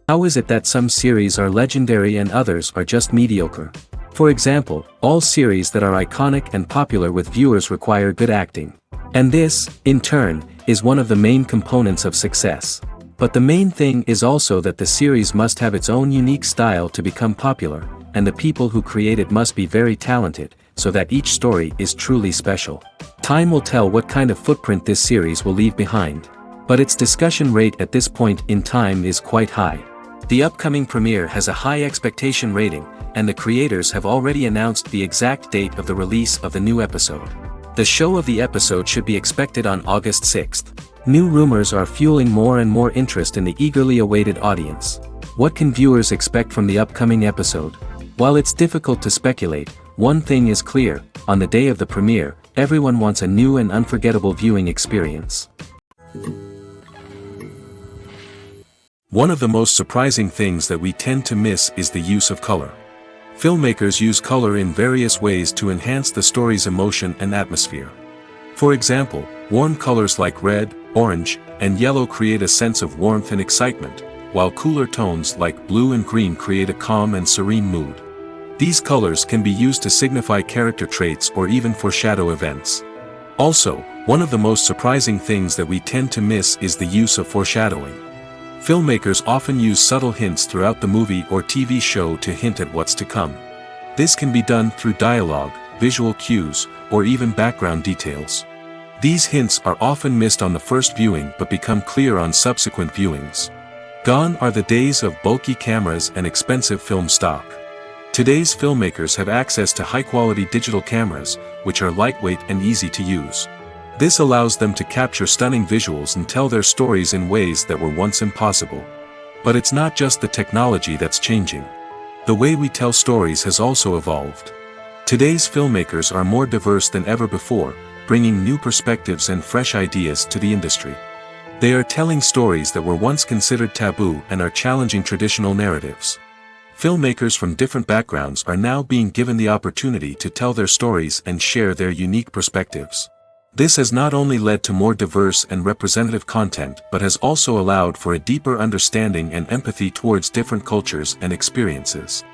How is it that some series are legendary and others are just mediocre? For example, all series that are iconic and popular with viewers require good acting. And this, in turn, is one of the main components of success. But the main thing is also that the series must have its own unique style to become popular, and the people who create it must be very talented, so that each story is truly special. Time will tell what kind of footprint this series will leave behind. But its discussion rate at this point in time is quite high. The upcoming premiere has a high expectation rating, and the creators have already announced the exact date of the release of the new episode. The show of the episode should be expected on August 6th. New rumors are fueling more and more interest in the eagerly awaited audience. What can viewers expect from the upcoming episode? While it's difficult to speculate, one thing is clear: on the day of the premiere, everyone wants a new and unforgettable viewing experience. One of the most surprising things that we tend to miss is the use of color. Filmmakers use color in various ways to enhance the story's emotion and atmosphere. For example, warm colors like red, orange, and yellow create a sense of warmth and excitement, while cooler tones like blue and green create a calm and serene mood. These colors can be used to signify character traits or even foreshadow events. Also, one of the most surprising things that we tend to miss is the use of foreshadowing. Filmmakers often use subtle hints throughout the movie or TV show to hint at what's to come. This can be done through dialogue, visual cues, or even background details. These hints are often missed on the first viewing but become clear on subsequent viewings. Gone are the days of bulky cameras and expensive film stock. Today's filmmakers have access to high-quality digital cameras, which are lightweight and easy to use. This allows them to capture stunning visuals and tell their stories in ways that were once impossible. But it's not just the technology that's changing. The way we tell stories has also evolved. Today's filmmakers are more diverse than ever before, bringing new perspectives and fresh ideas to the industry. They are telling stories that were once considered taboo and are challenging traditional narratives. Filmmakers from different backgrounds are now being given the opportunity to tell their stories and share their unique perspectives. This has not only led to more diverse and representative content but has also allowed for a deeper understanding and empathy towards different cultures and experiences.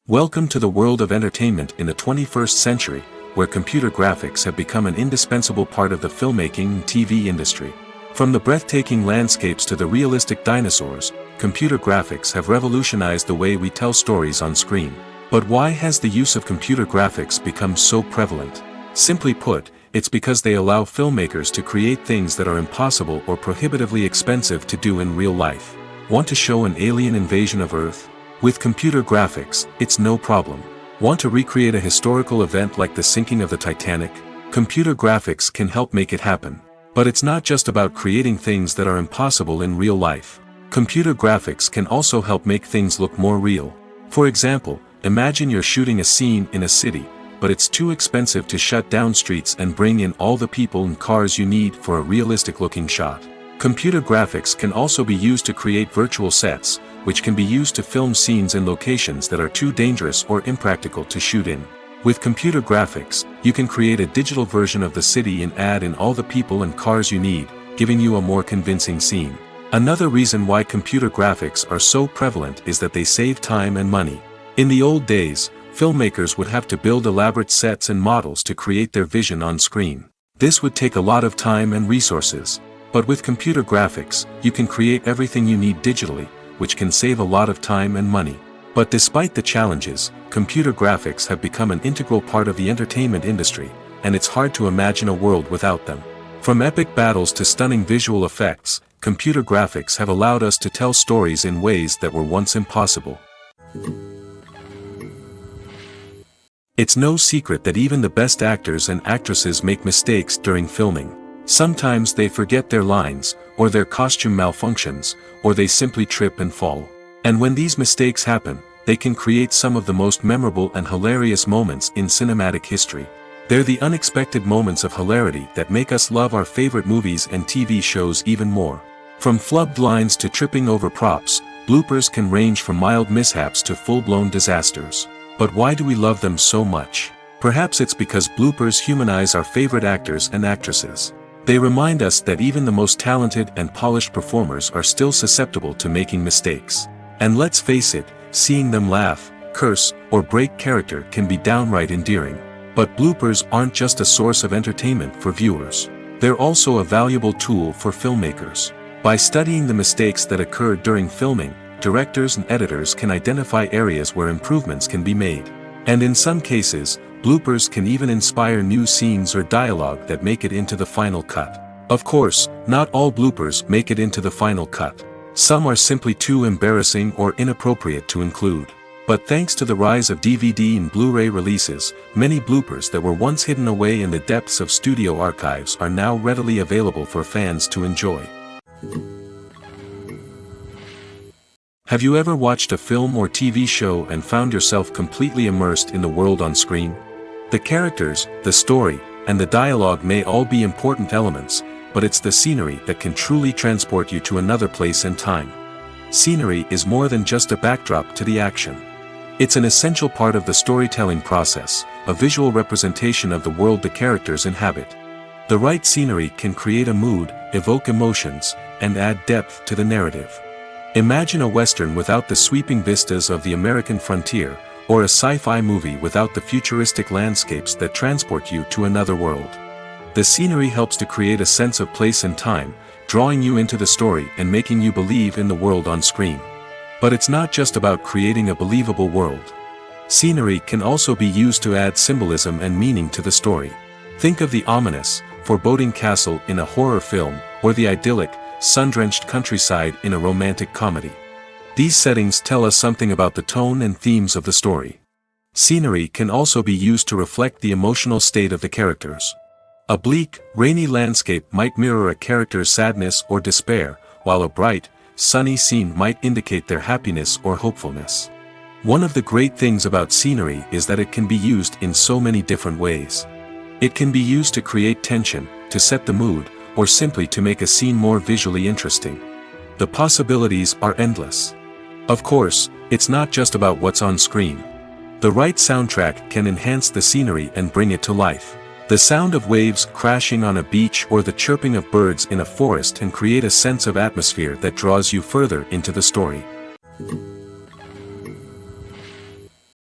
Welcome to the world of entertainment in the 21st century, where computer graphics have become an indispensable part of the filmmaking and TV industry. From the breathtaking landscapes to the realistic dinosaurs, computer graphics have revolutionized the way we tell stories on screen. But why has the use of computer graphics become so prevalent? Simply put, it's because they allow filmmakers to create things that are impossible or prohibitively expensive to do in real life. Want to show an alien invasion of Earth? With computer graphics, it's no problem. Want to recreate a historical event like the sinking of the Titanic? Computer graphics can help make it happen. But it's not just about creating things that are impossible in real life. Computer graphics can also help make things look more real. For example, imagine you're shooting a scene in a city, but it's too expensive to shut down streets and bring in all the people and cars you need for a realistic-looking shot. Computer graphics can also be used to create virtual sets, which can be used to film scenes in locations that are too dangerous or impractical to shoot in. With computer graphics, you can create a digital version of the city and add in all the people and cars you need, giving you a more convincing scene. Another reason why computer graphics are so prevalent is that they save time and money. In the old days, filmmakers would have to build elaborate sets and models to create their vision on screen. This would take a lot of time and resources. But with computer graphics, you can create everything you need digitally, which can save a lot of time and money. But despite the challenges, computer graphics have become an integral part of the entertainment industry, and it's hard to imagine a world without them. From epic battles to stunning visual effects, computer graphics have allowed us to tell stories in ways that were once impossible. It's no secret that even the best actors and actresses make mistakes during filming. Sometimes they forget their lines, or their costume malfunctions, or they simply trip and fall. And when these mistakes happen, they can create some of the most memorable and hilarious moments in cinematic history. They're the unexpected moments of hilarity that make us love our favorite movies and TV shows even more. From flubbed lines to tripping over props, bloopers can range from mild mishaps to full-blown disasters. But why do we love them so much? Perhaps it's because bloopers humanize our favorite actors and actresses. They remind us that even the most talented and polished performers are still susceptible to making mistakes. And let's face it, seeing them laugh, curse, or break character can be downright endearing. But bloopers aren't just a source of entertainment for viewers. They're also a valuable tool for filmmakers. By studying the mistakes that occur during filming, directors and editors can identify areas where improvements can be made. And in some cases, bloopers can even inspire new scenes or dialogue that make it into the final cut. Of course, not all bloopers make it into the final cut. Some are simply too embarrassing or inappropriate to include. But thanks to the rise of DVD and Blu-ray releases, many bloopers that were once hidden away in the depths of studio archives are now readily available for fans to enjoy. Have you ever watched a film or TV show and found yourself completely immersed in the world on screen? The characters, the story, and the dialogue may all be important elements, but it's the scenery that can truly transport you to another place and time. Scenery is more than just a backdrop to the action. It's an essential part of the storytelling process, a visual representation of the world the characters inhabit. The right scenery can create a mood, evoke emotions, and add depth to the narrative. Imagine a Western without the sweeping vistas of the American frontier, or a sci-fi movie without the futuristic landscapes that transport you to another world. The scenery helps to create a sense of place and time, drawing you into the story and making you believe in the world on screen. But it's not just about creating a believable world. Scenery can also be used to add symbolism and meaning to the story. Think of the ominous, foreboding castle in a horror film, or the idyllic, sun-drenched countryside in a romantic comedy. These settings tell us something about the tone and themes of the story. Scenery can also be used to reflect the emotional state of the characters. A bleak, rainy landscape might mirror a character's sadness or despair, while a bright, sunny scene might indicate their happiness or hopefulness. One of the great things about scenery is that it can be used in so many different ways. It can be used to create tension, to set the mood, or simply to make a scene more visually interesting. The possibilities are endless. Of course, it's not just about what's on screen. The right soundtrack can enhance the scenery and bring it to life. The sound of waves crashing on a beach or the chirping of birds in a forest can create a sense of atmosphere that draws you further into the story.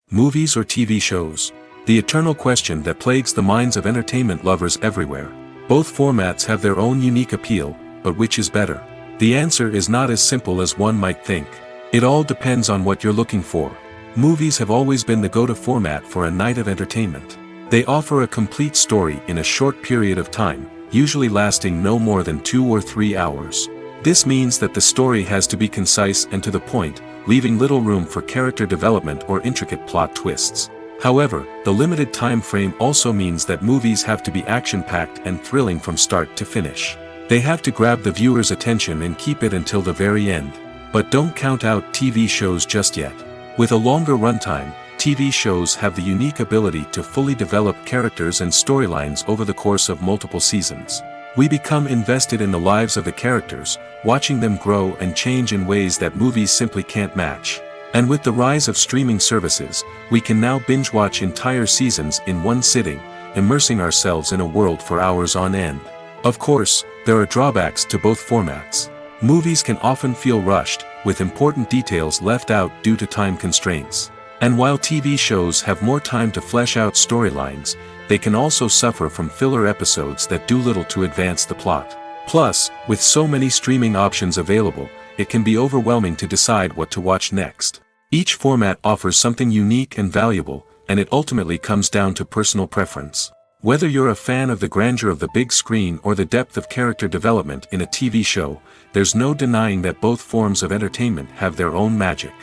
Movies or TV shows? The eternal question that plagues the minds of entertainment lovers everywhere. Both formats have their own unique appeal, but which is better? The answer is not as simple as one might think. It all depends on what you're looking for. Movies have always been the go-to format for a night of entertainment. They offer a complete story in a short period of time, usually lasting no more than 2 or 3 hours. This means that the story has to be concise and to the point, leaving little room for character development or intricate plot twists. However, the limited time frame also means that movies have to be action-packed and thrilling from start to finish. They have to grab the viewer's attention and keep it until the very end. But don't count out TV shows just yet. With a longer runtime, TV shows have the unique ability to fully develop characters and storylines over the course of multiple seasons. We become invested in the lives of the characters, watching them grow and change in ways that movies simply can't match. And with the rise of streaming services, we can now binge-watch entire seasons in one sitting, immersing ourselves in a world for hours on end. Of course, there are drawbacks to both formats. Movies can often feel rushed, with important details left out due to time constraints. And while TV shows have more time to flesh out storylines, they can also suffer from filler episodes that do little to advance the plot. Plus, with so many streaming options available, it can be overwhelming to decide what to watch next. Each format offers something unique and valuable, and it ultimately comes down to personal preference. Whether you're a fan of the grandeur of the big screen or the depth of character development in a TV show, there's no denying that both forms of entertainment have their own magic.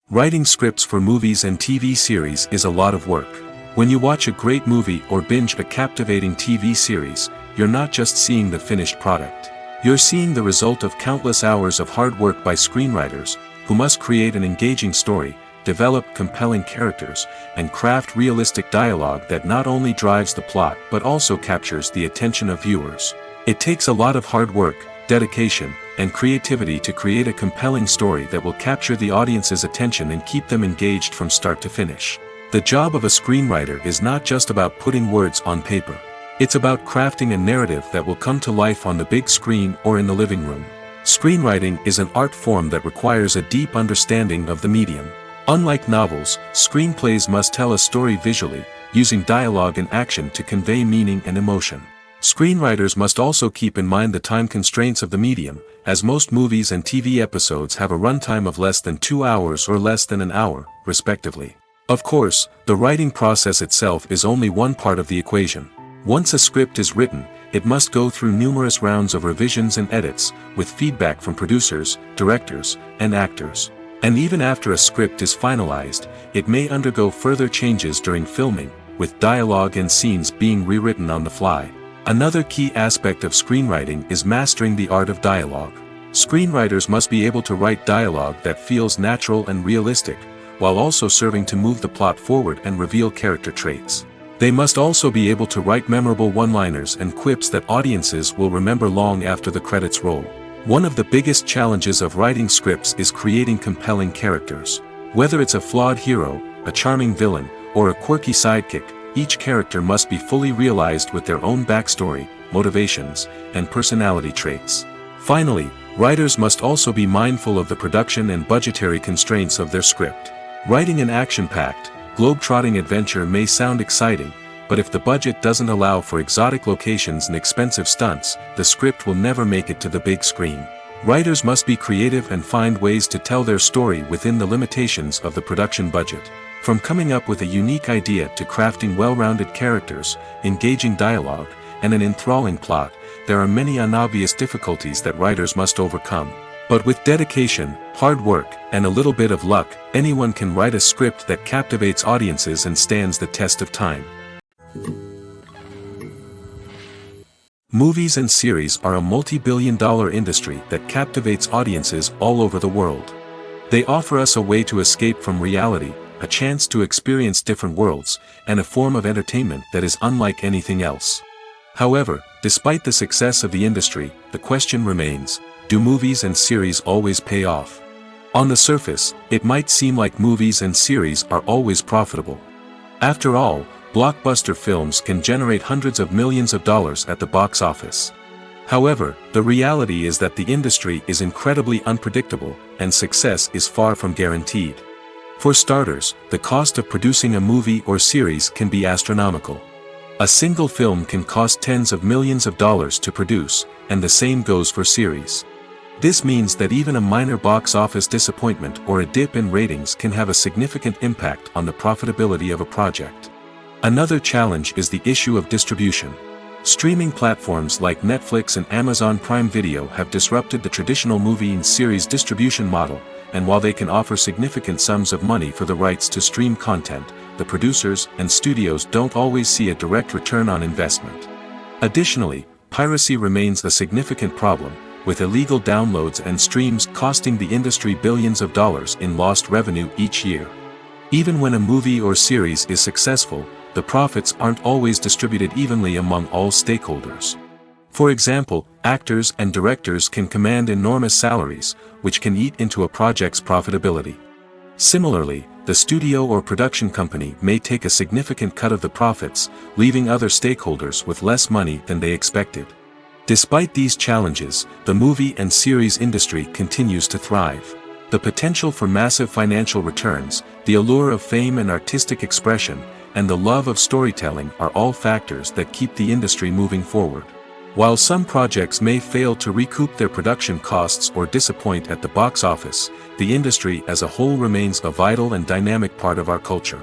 Writing scripts for movies and TV series is a lot of work. When you watch a great movie or binge a captivating TV series, you're not just seeing the finished product. You're seeing the result of countless hours of hard work by screenwriters, who must create an engaging story, develop compelling characters, and craft realistic dialogue that not only drives the plot but also captures the attention of viewers. It takes a lot of hard work, dedication, and creativity to create a compelling story that will capture the audience's attention and keep them engaged from start to finish. The job of a screenwriter is not just about putting words on paper. It's about crafting a narrative that will come to life on the big screen or in the living room. Screenwriting is an art form that requires a deep understanding of the medium. Unlike novels, screenplays must tell a story visually, using dialogue and action to convey meaning and emotion. Screenwriters must also keep in mind the time constraints of the medium, as most movies and TV episodes have a runtime of less than 2 hours or less than an hour, respectively. Of course, the writing process itself is only one part of the equation. Once a script is written, it must go through numerous rounds of revisions and edits, with feedback from producers, directors, and actors. And even after a script is finalized, it may undergo further changes during filming, with dialogue and scenes being rewritten on the fly. Another key aspect of screenwriting is mastering the art of dialogue. Screenwriters must be able to write dialogue that feels natural and realistic, while also serving to move the plot forward and reveal character traits. They must also be able to write memorable one-liners and quips that audiences will remember long after the credits roll. One of the biggest challenges of writing scripts is creating compelling characters. Whether it's a flawed hero, a charming villain, or a quirky sidekick, each character must be fully realized with their own backstory, motivations, and personality traits. Finally, writers must also be mindful of the production and budgetary constraints of their script. Writing an action-packed, globe-trotting adventure may sound exciting, but if the budget doesn't allow for exotic locations and expensive stunts, the script will never make it to the big screen. Writers must be creative and find ways to tell their story within the limitations of the production budget. From coming up with a unique idea to crafting well-rounded characters, engaging dialogue, and an enthralling plot, there are many unobvious difficulties that writers must overcome. But with dedication, hard work, and a little bit of luck, anyone can write a script that captivates audiences and stands the test of time. Movies and series are a multi-billion-dollar industry that captivates audiences all over the world. They offer us a way to escape from reality, a chance to experience different worlds, and a form of entertainment that is unlike anything else. However, despite the success of the industry, the question remains, do movies and series always pay off? On the surface, it might seem like movies and series are always profitable. After all, blockbuster films can generate hundreds of millions of dollars at the box office. However, the reality is that the industry is incredibly unpredictable, and success is far from guaranteed. For starters, the cost of producing a movie or series can be astronomical. A single film can cost tens of millions of dollars to produce, and the same goes for series. This means that even a minor box office disappointment or a dip in ratings can have a significant impact on the profitability of a project. Another challenge is the issue of distribution. Streaming platforms like Netflix and Amazon Prime Video have disrupted the traditional movie and series distribution model, and while they can offer significant sums of money for the rights to stream content, the producers and studios don't always see a direct return on investment. Additionally, piracy remains a significant problem, with illegal downloads and streams costing the industry billions of dollars in lost revenue each year. Even when a movie or series is successful, the profits aren't always distributed evenly among all stakeholders. For example, actors and directors can command enormous salaries, which can eat into a project's profitability. Similarly, the studio or production company may take a significant cut of the profits, leaving other stakeholders with less money than they expected. Despite these challenges, the movie and series industry continues to thrive. The potential for massive financial returns, the allure of fame and artistic expression, and the love of storytelling are all factors that keep the industry moving forward. While some projects may fail to recoup their production costs or disappoint at the box office, the industry as a whole remains a vital and dynamic part of our culture.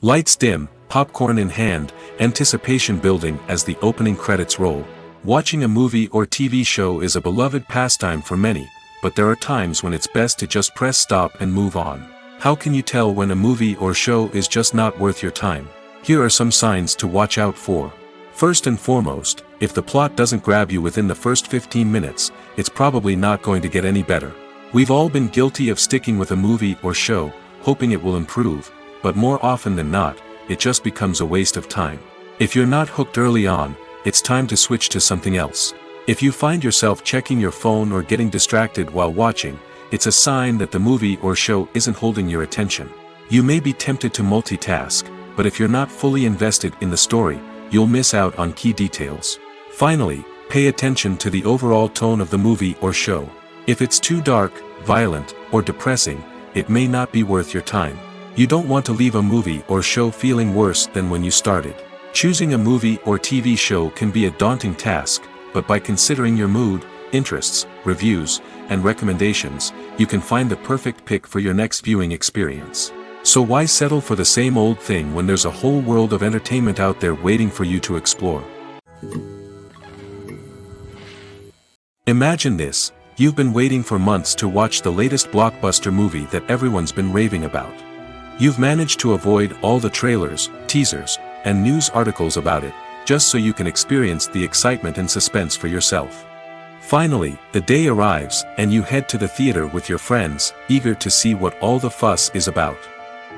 Lights dim, popcorn in hand, anticipation building as the opening credits roll. Watching a movie or TV show is a beloved pastime for many, but there are times when it's best to just press stop and move on. How can you tell when a movie or show is just not worth your time? Here are some signs to watch out for. First and foremost, if the plot doesn't grab you within the first 15 minutes, it's probably not going to get any better. We've all been guilty of sticking with a movie or show, hoping it will improve, but more often than not, it just becomes a waste of time. If you're not hooked early on, it's time to switch to something else. If you find yourself checking your phone or getting distracted while watching, it's a sign that the movie or show isn't holding your attention. You may be tempted to multitask, but if you're not fully invested in the story, you'll miss out on key details. Finally, pay attention to the overall tone of the movie or show. If it's too dark, violent, or depressing, it may not be worth your time. You don't want to leave a movie or show feeling worse than when you started. Choosing a movie or TV show can be a daunting task, but by considering your mood, interests, reviews, and recommendations, you can find the perfect pick for your next viewing experience. So why settle for the same old thing when there's a whole world of entertainment out there waiting for you to explore? Imagine this: you've been waiting for months to watch the latest blockbuster movie that everyone's been raving about. You've managed to avoid all the trailers, teasers, and news articles about it, just so you can experience the excitement and suspense for yourself. Finally, the day arrives, and you head to the theater with your friends, eager to see what all the fuss is about.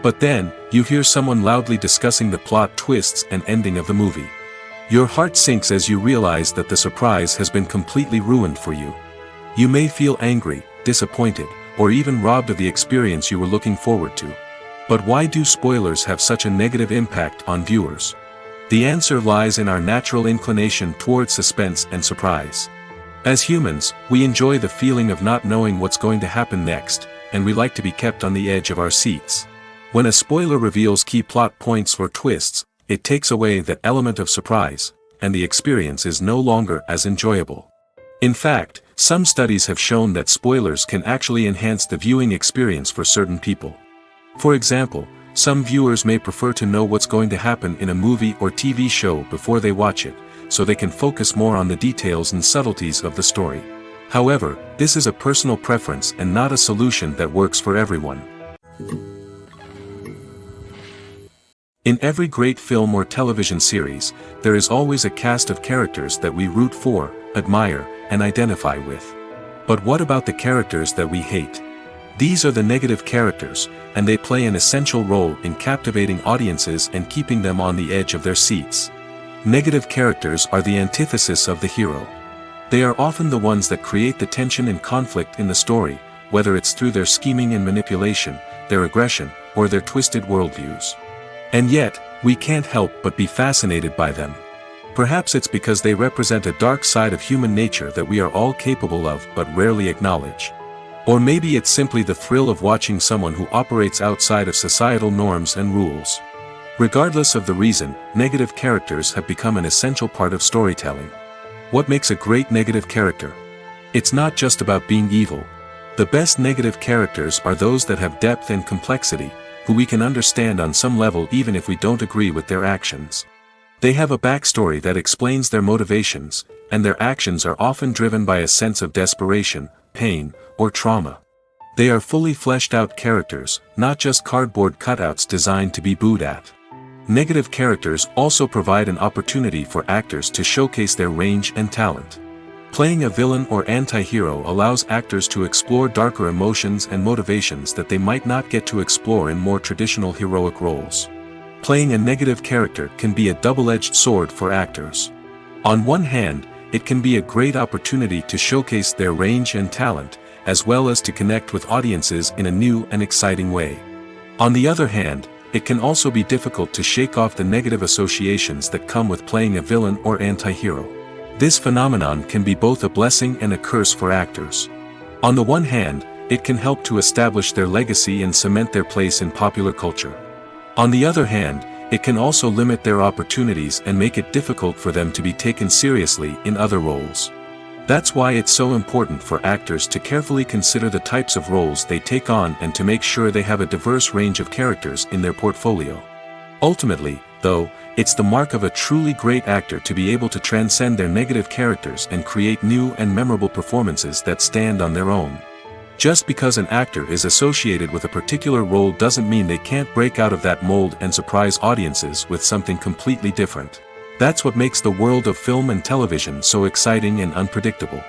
But then, you hear someone loudly discussing the plot twists and ending of the movie. Your heart sinks as you realize that the surprise has been completely ruined for you. You may feel angry, disappointed, or even robbed of the experience you were looking forward to. But why do spoilers have such a negative impact on viewers? The answer lies in our natural inclination towards suspense and surprise. As humans, we enjoy the feeling of not knowing what's going to happen next, and we like to be kept on the edge of our seats. When a spoiler reveals key plot points or twists, it takes away that element of surprise, and the experience is no longer as enjoyable. In fact, some studies have shown that spoilers can actually enhance the viewing experience for certain people. For example, some viewers may prefer to know what's going to happen in a movie or TV show before they watch it, so they can focus more on the details and subtleties of the story. However, this is a personal preference and not a solution that works for everyone. In every great film or television series, there is always a cast of characters that we root for, admire, and identify with. But what about the characters that we hate? These are the negative characters, and they play an essential role in captivating audiences and keeping them on the edge of their seats. Negative characters are the antithesis of the hero. They are often the ones that create the tension and conflict in the story, whether it's through their scheming and manipulation, their aggression, or their twisted worldviews. And yet, we can't help but be fascinated by them. Perhaps it's because they represent a dark side of human nature that we are all capable of but rarely acknowledge. Or maybe it's simply the thrill of watching someone who operates outside of societal norms and rules. Regardless of the reason, negative characters have become an essential part of storytelling. What makes a great negative character? It's not just about being evil. The best negative characters are those that have depth and complexity, who we can understand on some level even if we don't agree with their actions. They have a backstory that explains their motivations, and their actions are often driven by a sense of desperation, pain, or trauma. They are fully fleshed out characters, not just cardboard cutouts designed to be booed at. Negative characters also provide an opportunity for actors to showcase their range and talent. Playing a villain or anti-hero allows actors to explore darker emotions and motivations that they might not get to explore in more traditional heroic roles. Playing a negative character can be a double-edged sword for actors. On one hand, it can be a great opportunity to showcase their range and talent, as well as to connect with audiences in a new and exciting way. On the other hand, it can also be difficult to shake off the negative associations that come with playing a villain or anti-hero. This phenomenon can be both a blessing and a curse for actors. On the one hand, it can help to establish their legacy and cement their place in popular culture. On the other hand, it can also limit their opportunities and make it difficult for them to be taken seriously in other roles. That's why it's so important for actors to carefully consider the types of roles they take on and to make sure they have a diverse range of characters in their portfolio. Ultimately, though, it's the mark of a truly great actor to be able to transcend their negative characters and create new and memorable performances that stand on their own. Just because an actor is associated with a particular role doesn't mean they can't break out of that mold and surprise audiences with something completely different. That's what makes the world of film and television so exciting and unpredictable.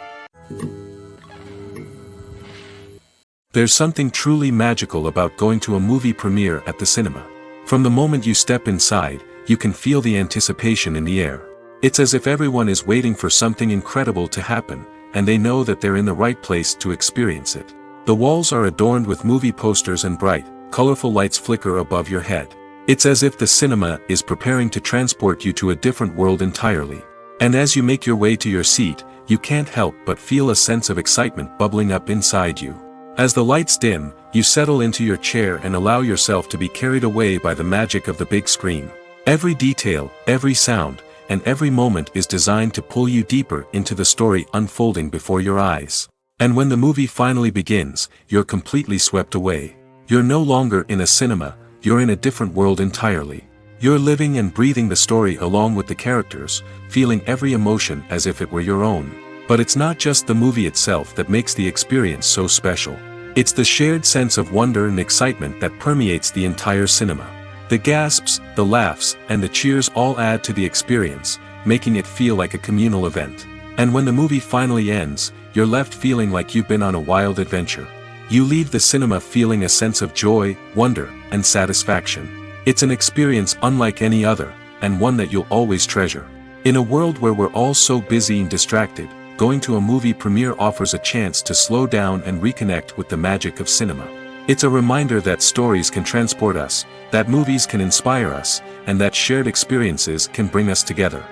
There's something truly magical about going to a movie premiere at the cinema. From the moment you step inside, you can feel the anticipation in the air. It's as if everyone is waiting for something incredible to happen, and they know that they're in the right place to experience it. The walls are adorned with movie posters and bright, colorful lights flicker above your head. It's as if the cinema is preparing to transport you to a different world entirely. And as you make your way to your seat, you can't help but feel a sense of excitement bubbling up inside you. As the lights dim, you settle into your chair and allow yourself to be carried away by the magic of the big screen. Every detail, every sound, and every moment is designed to pull you deeper into the story unfolding before your eyes. And when the movie finally begins, you're completely swept away. You're no longer in a cinema, you're in a different world entirely. You're living and breathing the story along with the characters, feeling every emotion as if it were your own. But it's not just the movie itself that makes the experience so special. It's the shared sense of wonder and excitement that permeates the entire cinema. The gasps, the laughs, and the cheers all add to the experience, making it feel like a communal event. And when the movie finally ends, you're left feeling like you've been on a wild adventure. You leave the cinema feeling a sense of joy, wonder, and satisfaction. It's an experience unlike any other, and one that you'll always treasure. In a world where we're all so busy and distracted, going to a movie premiere offers a chance to slow down and reconnect with the magic of cinema. It's a reminder that stories can transport us, that movies can inspire us, and that shared experiences can bring us together.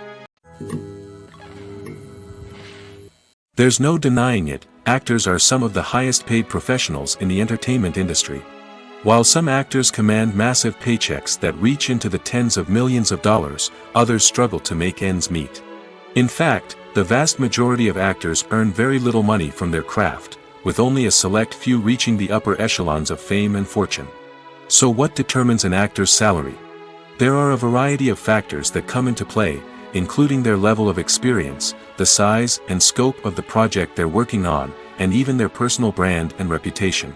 There's no denying it, actors are some of the highest paid professionals in the entertainment industry. While some actors command massive paychecks that reach into the tens of millions of dollars, others struggle to make ends meet. In fact, the vast majority of actors earn very little money from their craft, with only a select few reaching the upper echelons of fame and fortune. So what determines an actor's salary? There are a variety of factors that come into play, including their level of experience, the size and scope of the project they're working on, and even their personal brand and reputation.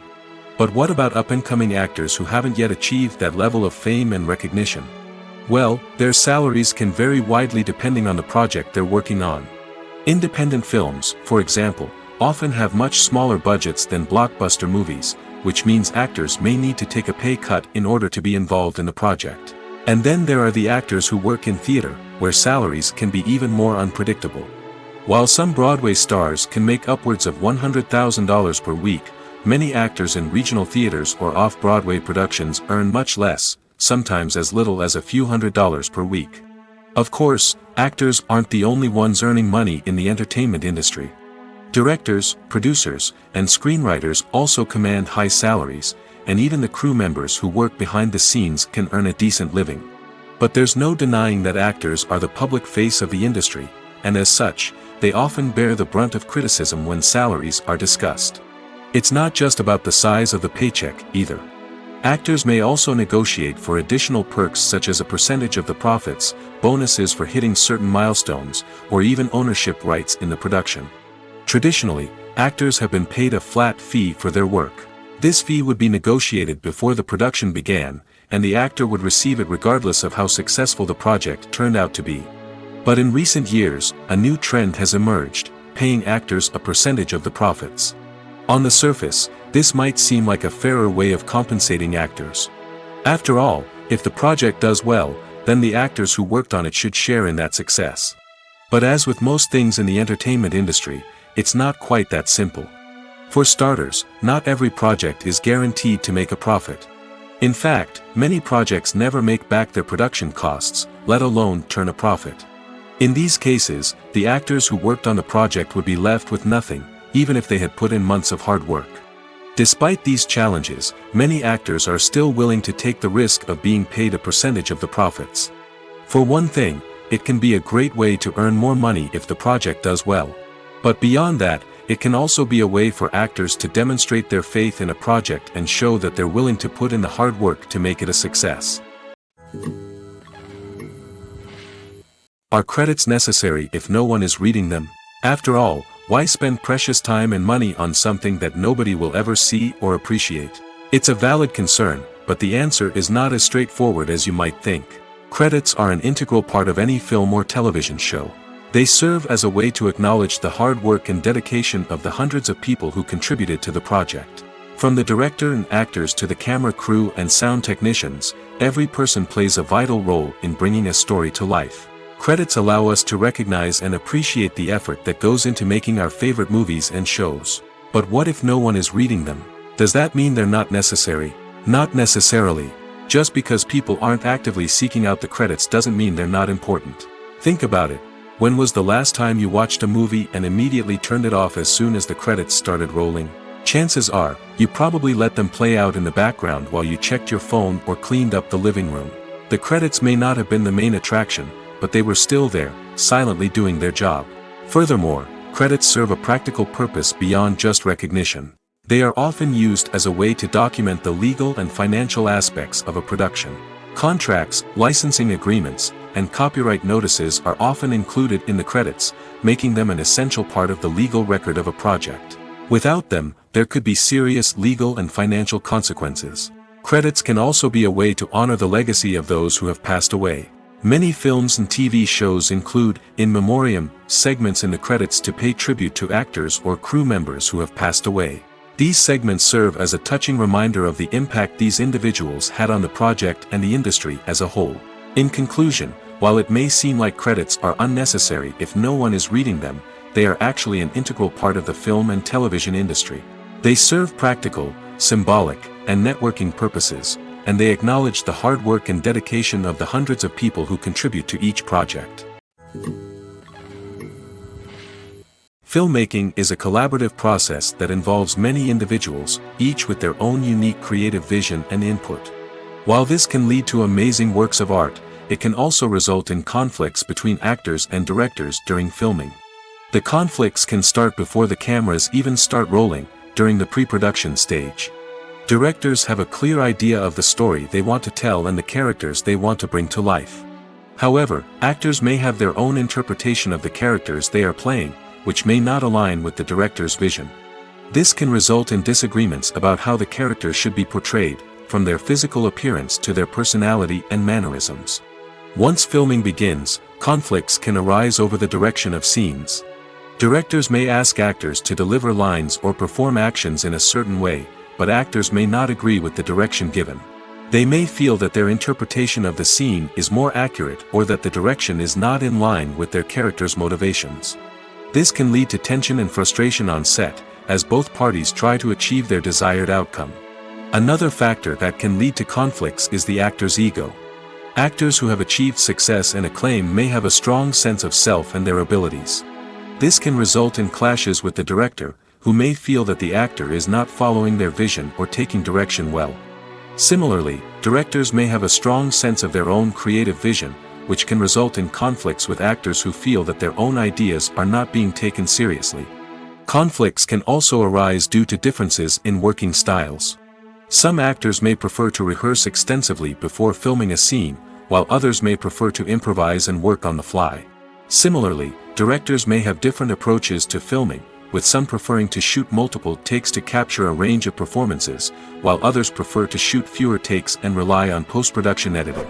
But what about up-and-coming actors who haven't yet achieved that level of fame and recognition? Well, their salaries can vary widely depending on the project they're working on. Independent films, for example, often have much smaller budgets than blockbuster movies, which means actors may need to take a pay cut in order to be involved in the project. And then there are the actors who work in theater, where salaries can be even more unpredictable. While some Broadway stars can make upwards of $100,000 per week, many actors in regional theaters or off-Broadway productions earn much less, sometimes as little as a few $100s per week. Of course, actors aren't the only ones earning money in the entertainment industry. Directors, producers, and screenwriters also command high salaries, and even the crew members who work behind the scenes can earn a decent living. But there's no denying that actors are the public face of the industry, and as such, they often bear the brunt of criticism when salaries are discussed. It's not just about the size of the paycheck, either. Actors may also negotiate for additional perks such as a percentage of the profits, bonuses for hitting certain milestones, or even ownership rights in the production. Traditionally, actors have been paid a flat fee for their work. This fee would be negotiated before the production began, and the actor would receive it regardless of how successful the project turned out to be. But in recent years, a new trend has emerged, paying actors a percentage of the profits. On the surface, this might seem like a fairer way of compensating actors. After all, if the project does well, then the actors who worked on it should share in that success. But as with most things in the entertainment industry, it's not quite that simple. For starters, not every project is guaranteed to make a profit. In fact, many projects never make back their production costs, let alone turn a profit. In these cases, the actors who worked on the project would be left with nothing, even if they had put in months of hard work. Despite these challenges, many actors are still willing to take the risk of being paid a percentage of the profits. For one thing, it can be a great way to earn more money if the project does well. But beyond that, it can also be a way for actors to demonstrate their faith in a project and show that they're willing to put in the hard work to make it a success. Are credits necessary if no one is reading them? After all, why spend precious time and money on something that nobody will ever see or appreciate? It's a valid concern, but the answer is not as straightforward as you might think. Credits are an integral part of any film or television show. They serve as a way to acknowledge the hard work and dedication of the hundreds of people who contributed to the project. From the director and actors to the camera crew and sound technicians, every person plays a vital role in bringing a story to life. Credits allow us to recognize and appreciate the effort that goes into making our favorite movies and shows. But what if no one is reading them? Does that mean they're not necessary? Not necessarily. Just because people aren't actively seeking out the credits doesn't mean they're not important. Think about it. When was the last time you watched a movie and immediately turned it off as soon as the credits started rolling? Chances are, you probably let them play out in the background while you checked your phone or cleaned up the living room. The credits may not have been the main attraction, but they were still there, silently doing their job. Furthermore, credits serve a practical purpose beyond just recognition. They are often used as a way to document the legal and financial aspects of a production. Contracts, licensing agreements, and copyright notices are often included in the credits, making them an essential part of the legal record of a project. Without them, there could be serious legal and financial consequences. Credits can also be a way to honor the legacy of those who have passed away. Many films and TV shows include, in memoriam, segments in the credits to pay tribute to actors or crew members who have passed away. These segments serve as a touching reminder of the impact these individuals had on the project and the industry as a whole. In conclusion, while it may seem like credits are unnecessary if no one is reading them, they are actually an integral part of the film and television industry. They serve practical, symbolic, and networking purposes, and they acknowledge the hard work and dedication of the hundreds of people who contribute to each project. Filmmaking is a collaborative process that involves many individuals, each with their own unique creative vision and input. While this can lead to amazing works of art, it can also result in conflicts between actors and directors during filming. The conflicts can start before the cameras even start rolling, during the pre-production stage. Directors have a clear idea of the story they want to tell and the characters they want to bring to life. However, actors may have their own interpretation of the characters they are playing, which may not align with the director's vision. This can result in disagreements about how the characters should be portrayed, from their physical appearance to their personality and mannerisms. Once filming begins, conflicts can arise over the direction of scenes. Directors may ask actors to deliver lines or perform actions in a certain way, but actors may not agree with the direction given. They may feel that their interpretation of the scene is more accurate or that the direction is not in line with their character's motivations. This can lead to tension and frustration on set, as both parties try to achieve their desired outcome. Another factor that can lead to conflicts is the actor's ego. Actors who have achieved success and acclaim may have a strong sense of self and their abilities. This can result in clashes with the director, who may feel that the actor is not following their vision or taking direction well. Similarly, directors may have a strong sense of their own creative vision, which can result in conflicts with actors who feel that their own ideas are not being taken seriously. Conflicts can also arise due to differences in working styles. Some actors may prefer to rehearse extensively before filming a scene, while others may prefer to improvise and work on the fly. Similarly, directors may have different approaches to filming, with some preferring to shoot multiple takes to capture a range of performances, while others prefer to shoot fewer takes and rely on post-production editing.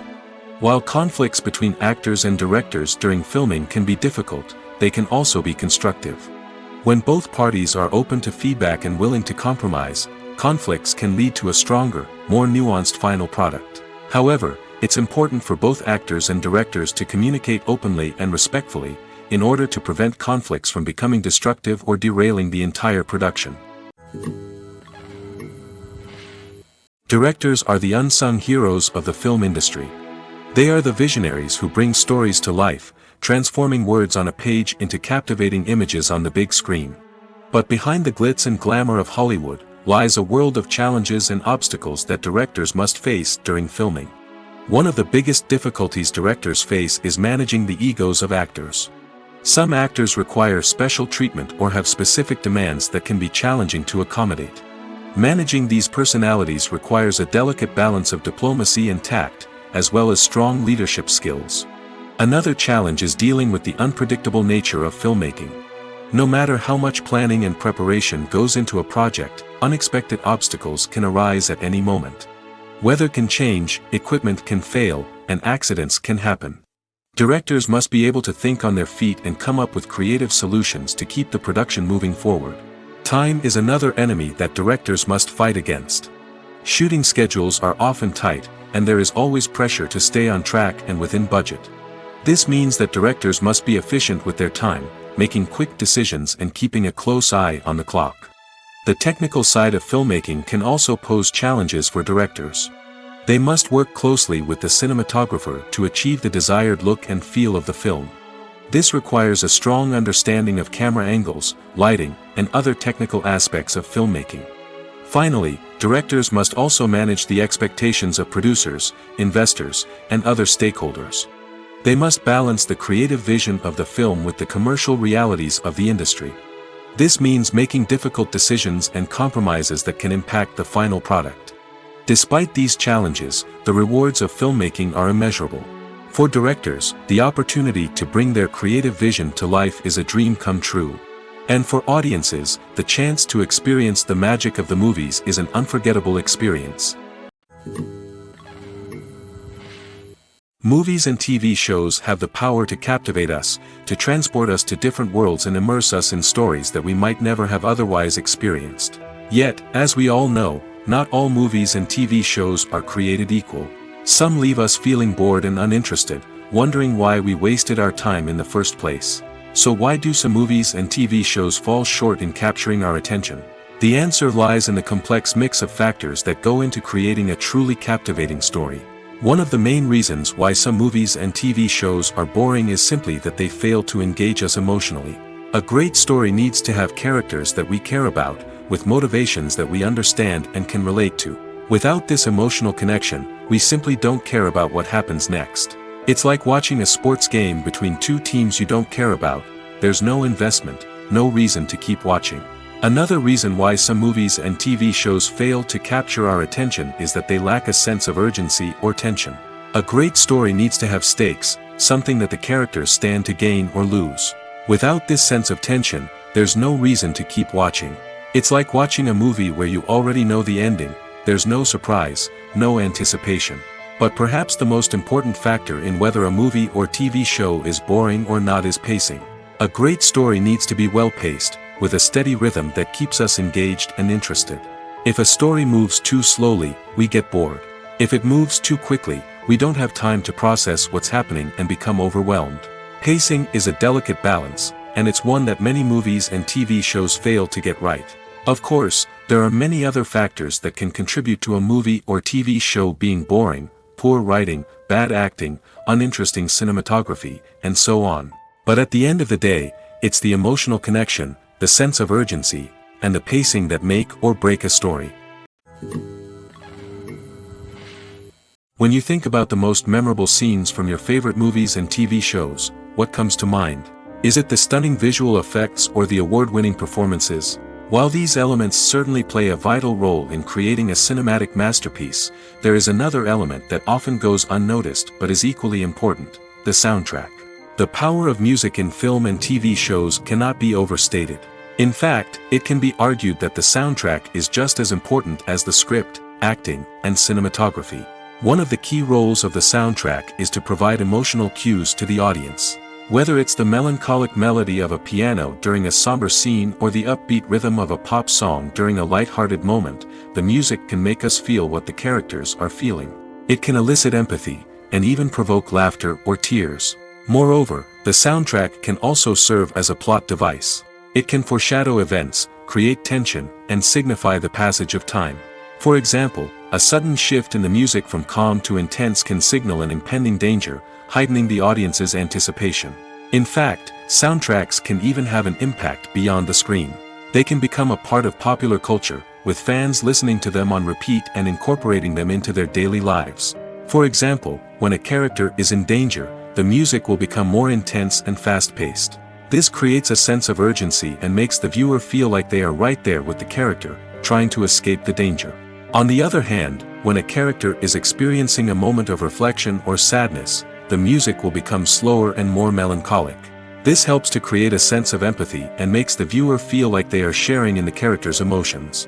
While conflicts between actors and directors during filming can be difficult, they can also be constructive. When both parties are open to feedback and willing to compromise, conflicts can lead to a stronger, more nuanced final product. However, it's important for both actors and directors to communicate openly and respectfully, in order to prevent conflicts from becoming destructive or derailing the entire production. Directors are the unsung heroes of the film industry. They are the visionaries who bring stories to life, transforming words on a page into captivating images on the big screen. But behind the glitz and glamour of Hollywood, lies a world of challenges and obstacles that directors must face during filming. One of the biggest difficulties directors face is managing the egos of actors. Some actors require special treatment or have specific demands that can be challenging to accommodate. Managing these personalities requires a delicate balance of diplomacy and tact, as well as strong leadership skills. Another challenge is dealing with the unpredictable nature of filmmaking. No matter how much planning and preparation goes into a project, unexpected obstacles can arise at any moment. Weather can change, equipment can fail, and accidents can happen. Directors must be able to think on their feet and come up with creative solutions to keep the production moving forward. Time is another enemy that directors must fight against. Shooting schedules are often tight, and there is always pressure to stay on track and within budget. This means that directors must be efficient with their time, making quick decisions and keeping a close eye on the clock. The technical side of filmmaking can also pose challenges for directors. They must work closely with the cinematographer to achieve the desired look and feel of the film. This requires a strong understanding of camera angles, lighting, and other technical aspects of filmmaking. Finally, directors must also manage the expectations of producers, investors, and other stakeholders. They must balance the creative vision of the film with the commercial realities of the industry. This means making difficult decisions and compromises that can impact the final product. Despite these challenges, the rewards of filmmaking are immeasurable. For directors, the opportunity to bring their creative vision to life is a dream come true. And for audiences, the chance to experience the magic of the movies is an unforgettable experience. Movies and TV shows have the power to captivate us, to transport us to different worlds and immerse us in stories that we might never have otherwise experienced. Yet, as we all know, not all movies and TV shows are created equal. Some leave us feeling bored and uninterested, wondering why we wasted our time in the first place. So why do some movies and TV shows fall short in capturing our attention? The answer lies in the complex mix of factors that go into creating a truly captivating story. One of the main reasons why some movies and TV shows are boring is simply that they fail to engage us emotionally. A great story needs to have characters that we care about, with motivations that we understand and can relate to. Without this emotional connection, we simply don't care about what happens next. It's like watching a sports game between two teams you don't care about. There's no investment, no reason to keep watching. Another reason why some movies and TV shows fail to capture our attention is that they lack a sense of urgency or tension. A great story needs to have stakes, something that the characters stand to gain or lose. Without this sense of tension, there's no reason to keep watching. It's like watching a movie where you already know the ending. There's no surprise, no anticipation. But perhaps the most important factor in whether a movie or TV show is boring or not is pacing. A great story needs to be well-paced, with a steady rhythm that keeps us engaged and interested. If a story moves too slowly, we get bored. If it moves too quickly, we don't have time to process what's happening and become overwhelmed. Pacing is a delicate balance, and it's one that many movies and TV shows fail to get right. Of course, there are many other factors that can contribute to a movie or TV show being boring: poor writing, bad acting, uninteresting cinematography, and so on. But at the end of the day, it's the emotional connection, the sense of urgency, and the pacing that make or break a story. When you think about the most memorable scenes from your favorite movies and TV shows, what comes to mind? Is it the stunning visual effects or the award-winning performances? While these elements certainly play a vital role in creating a cinematic masterpiece, there is another element that often goes unnoticed but is equally important: the soundtrack. The power of music in film and TV shows cannot be overstated. In fact, it can be argued that the soundtrack is just as important as the script, acting, and cinematography. One of the key roles of the soundtrack is to provide emotional cues to the audience. Whether it's the melancholic melody of a piano during a somber scene or the upbeat rhythm of a pop song during a light-hearted moment, the music can make us feel what the characters are feeling. It can elicit empathy, and even provoke laughter or tears. Moreover, the soundtrack can also serve as a plot device. It can foreshadow events, create tension, and signify the passage of time. For example, a sudden shift in the music from calm to intense can signal an impending danger, heightening the audience's anticipation. In fact, soundtracks can even have an impact beyond the screen. They can become a part of popular culture, with fans listening to them on repeat and incorporating them into their daily lives. For example, when a character is in danger, the music will become more intense and fast-paced. This creates a sense of urgency and makes the viewer feel like they are right there with the character, trying to escape the danger. On the other hand, when a character is experiencing a moment of reflection or sadness, the music will become slower and more melancholic. This helps to create a sense of empathy and makes the viewer feel like they are sharing in the character's emotions.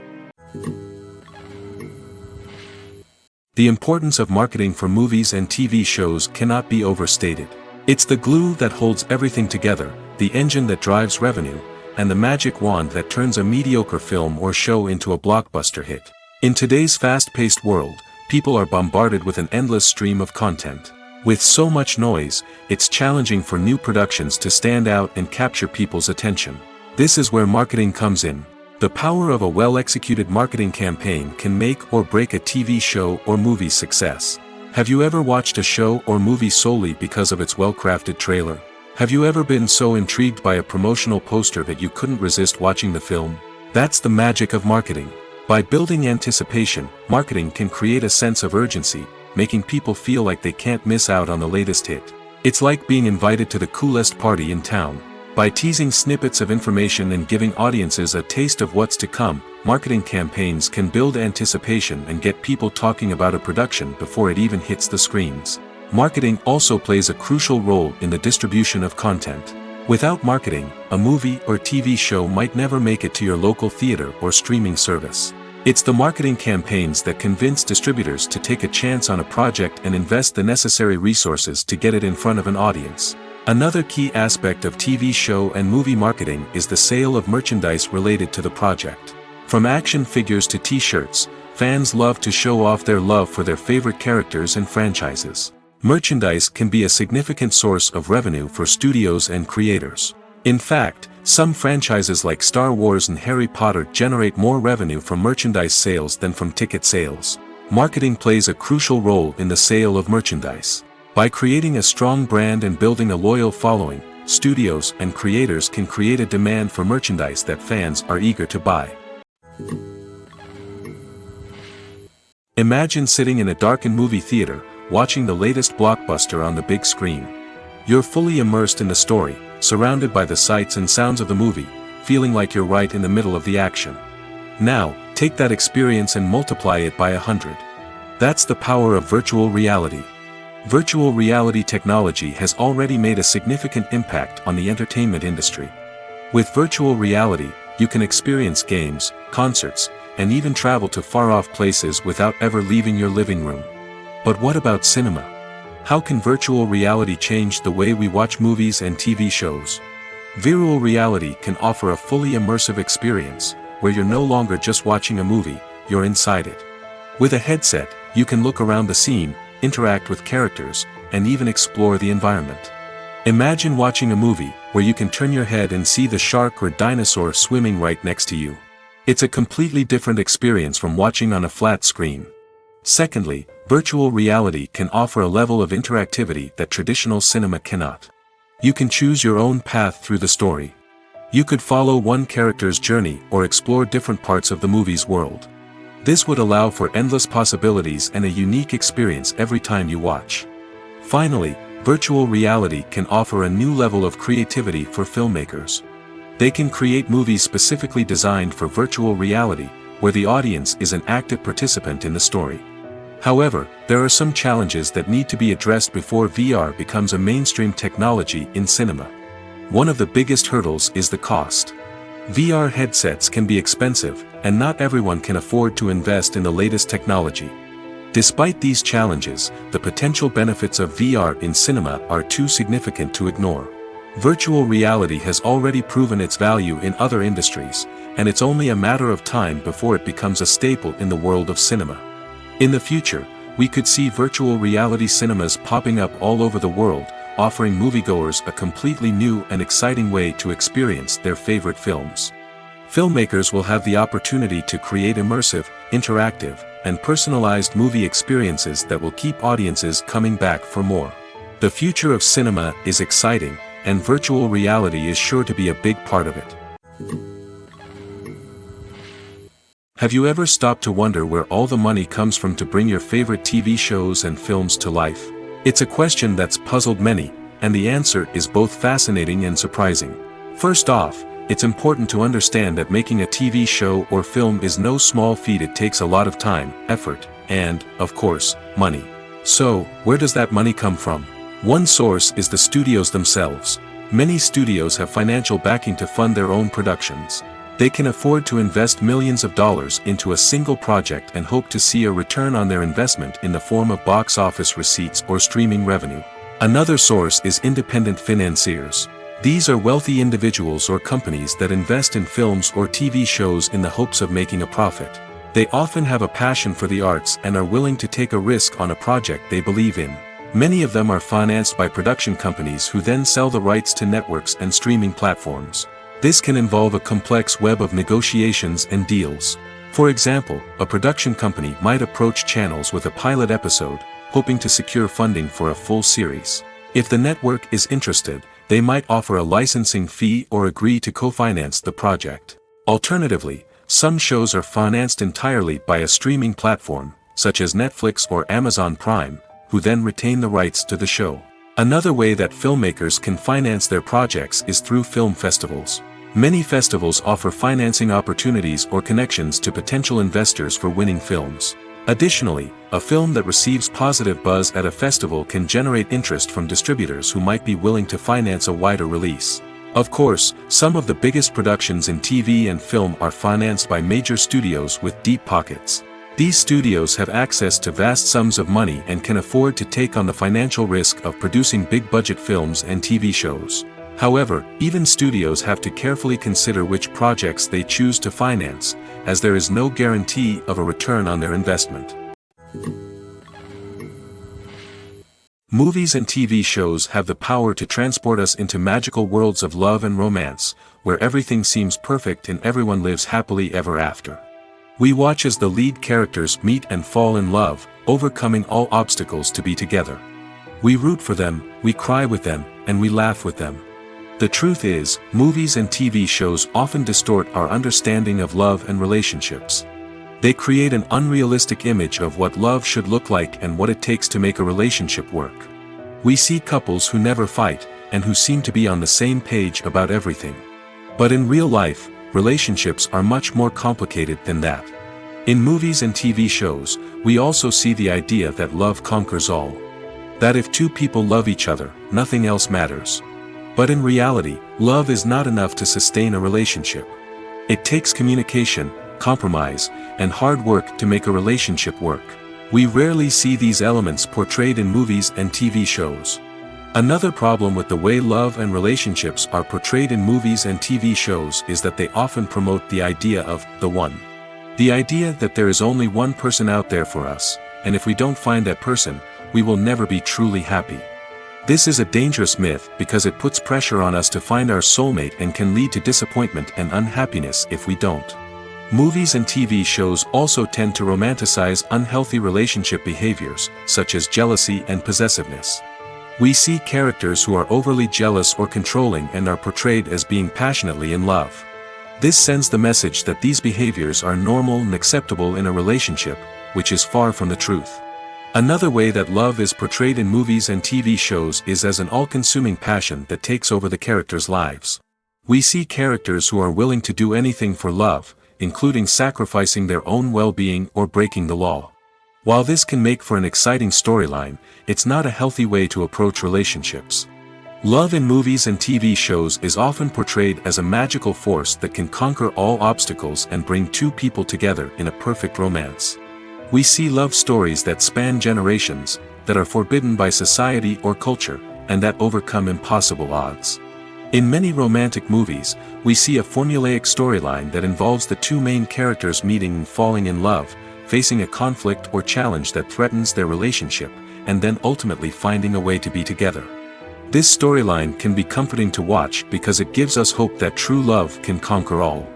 The importance of marketing for movies and TV shows cannot be overstated. It's the glue that holds everything together, the engine that drives revenue, and the magic wand that turns a mediocre film or show into a blockbuster hit. In today's fast-paced world, people are bombarded with an endless stream of content. With so much noise, it's challenging for new productions to stand out and capture people's attention. This is where marketing comes in. The power of a well-executed marketing campaign can make or break a TV show or movie's success. Have you ever watched a show or movie solely because of its well-crafted trailer? Have you ever been so intrigued by a promotional poster that you couldn't resist watching the film? That's the magic of marketing. By building anticipation, marketing can create a sense of urgency, making people feel like they can't miss out on the latest hit. It's like being invited to the coolest party in town. By teasing snippets of information and giving audiences a taste of what's to come, marketing campaigns can build anticipation and get people talking about a production before it even hits the screens. Marketing also plays a crucial role in the distribution of content. Without marketing, a movie or TV show might never make it to your local theater or streaming service. It's the marketing campaigns that convince distributors to take a chance on a project and invest the necessary resources to get it in front of an audience. Another key aspect of TV show and movie marketing is the sale of merchandise related to the project. From action figures to t-shirts, fans love to show off their love for their favorite characters and franchises. Merchandise can be a significant source of revenue for studios and creators. In fact, some franchises like Star Wars and Harry Potter generate more revenue from merchandise sales than from ticket sales. Marketing plays a crucial role in the sale of merchandise. By creating a strong brand and building a loyal following, studios and creators can create a demand for merchandise that fans are eager to buy. Imagine sitting in a darkened movie theater, watching the latest blockbuster on the big screen. You're fully immersed in the story, surrounded by the sights and sounds of the movie, feeling like you're right in the middle of the action. Now, take that experience and multiply it by 100. That's the power of virtual reality. Virtual reality technology has already made a significant impact on the entertainment industry. With virtual reality, you can experience games, concerts, and even travel to far-off places without ever leaving your living room. But what about cinema? How can virtual reality change the way we watch movies and TV shows? Virtual reality can offer a fully immersive experience, where you're no longer just watching a movie, you're inside it. With a headset, you can look around the scene, interact with characters, and even explore the environment. Imagine watching a movie, where you can turn your head and see the shark or dinosaur swimming right next to you. It's a completely different experience from watching on a flat screen. Secondly, virtual reality can offer a level of interactivity that traditional cinema cannot. You can choose your own path through the story. You could follow one character's journey or explore different parts of the movie's world. This would allow for endless possibilities and a unique experience every time you watch. Finally, virtual reality can offer a new level of creativity for filmmakers. They can create movies specifically designed for virtual reality, where the audience is an active participant in the story. However, there are some challenges that need to be addressed before VR becomes a mainstream technology in cinema. One of the biggest hurdles is the cost. VR headsets can be expensive, and not everyone can afford to invest in the latest technology. Despite these challenges, the potential benefits of VR in cinema are too significant to ignore. Virtual reality has already proven its value in other industries, and it's only a matter of time before it becomes a staple in the world of cinema. In the future, we could see virtual reality cinemas popping up all over the world, offering moviegoers a completely new and exciting way to experience their favorite films. Filmmakers will have the opportunity to create immersive, interactive, and personalized movie experiences that will keep audiences coming back for more. The future of cinema is exciting, and virtual reality is sure to be a big part of it. Have you ever stopped to wonder where all the money comes from to bring your favorite TV shows and films to life? It's a question that's puzzled many, and the answer is both fascinating and surprising. First off, it's important to understand that making a TV show or film is no small feat. It takes a lot of time, effort, and, of course, money. So, where does that money come from? One source is the studios themselves. Many studios have financial backing to fund their own productions. They can afford to invest millions of dollars into a single project and hope to see a return on their investment in the form of box office receipts or streaming revenue. Another source is independent financiers. These are wealthy individuals or companies that invest in films or TV shows in the hopes of making a profit. They often have a passion for the arts and are willing to take a risk on a project they believe in. Many of them are financed by production companies who then sell the rights to networks and streaming platforms. This can involve a complex web of negotiations and deals. For example, a production company might approach channels with a pilot episode, hoping to secure funding for a full series. If the network is interested, they might offer a licensing fee or agree to co-finance the project. Alternatively, some shows are financed entirely by a streaming platform, such as Netflix or Amazon Prime, who then retain the rights to the show. Another way that filmmakers can finance their projects is through film festivals. Many festivals offer financing opportunities or connections to potential investors for winning films. Additionally, a film that receives positive buzz at a festival can generate interest from distributors who might be willing to finance a wider release. Of course, some of the biggest productions in TV and film are financed by major studios with deep pockets. These studios have access to vast sums of money and can afford to take on the financial risk of producing big-budget films and TV shows. However, even studios have to carefully consider which projects they choose to finance, as there is no guarantee of a return on their investment. Movies and TV shows have the power to transport us into magical worlds of love and romance, where everything seems perfect and everyone lives happily ever after. We watch as the lead characters meet and fall in love, overcoming all obstacles to be together. We root for them, we cry with them, and we laugh with them. The truth is, movies and TV shows often distort our understanding of love and relationships. They create an unrealistic image of what love should look like and what it takes to make a relationship work. We see couples who never fight, and who seem to be on the same page about everything. But in real life, relationships are much more complicated than that. In movies and TV shows, we also see the idea that love conquers all. That if two people love each other, nothing else matters. But in reality, love is not enough to sustain a relationship. It takes communication, compromise, and hard work to make a relationship work. We rarely see these elements portrayed in movies and TV shows. Another problem with the way love and relationships are portrayed in movies and TV shows is that they often promote the idea of the one. The idea that there is only one person out there for us, and if we don't find that person, we will never be truly happy. This is a dangerous myth because it puts pressure on us to find our soulmate and can lead to disappointment and unhappiness if we don't. Movies and TV shows also tend to romanticize unhealthy relationship behaviors, such as jealousy and possessiveness. We see characters who are overly jealous or controlling and are portrayed as being passionately in love. This sends the message that these behaviors are normal and acceptable in a relationship, which is far from the truth. Another way that love is portrayed in movies and TV shows is as an all-consuming passion that takes over the characters' lives. We see characters who are willing to do anything for love, including sacrificing their own well-being or breaking the law. While this can make for an exciting storyline, it's not a healthy way to approach relationships. Love in movies and TV shows is often portrayed as a magical force that can conquer all obstacles and bring two people together in a perfect romance. We see love stories that span generations, that are forbidden by society or culture, and that overcome impossible odds. In many romantic movies, we see a formulaic storyline that involves the two main characters meeting and falling in love, facing a conflict or challenge that threatens their relationship, and then ultimately finding a way to be together. This storyline can be comforting to watch because it gives us hope that true love can conquer all.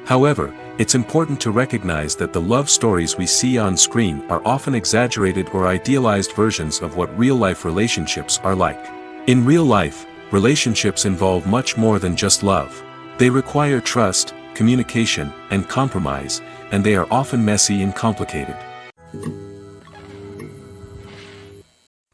However, it's important to recognize that the love stories we see on screen are often exaggerated or idealized versions of what real-life relationships are like. In real life, relationships involve much more than just love. They require trust, communication, and compromise, and they are often messy and complicated.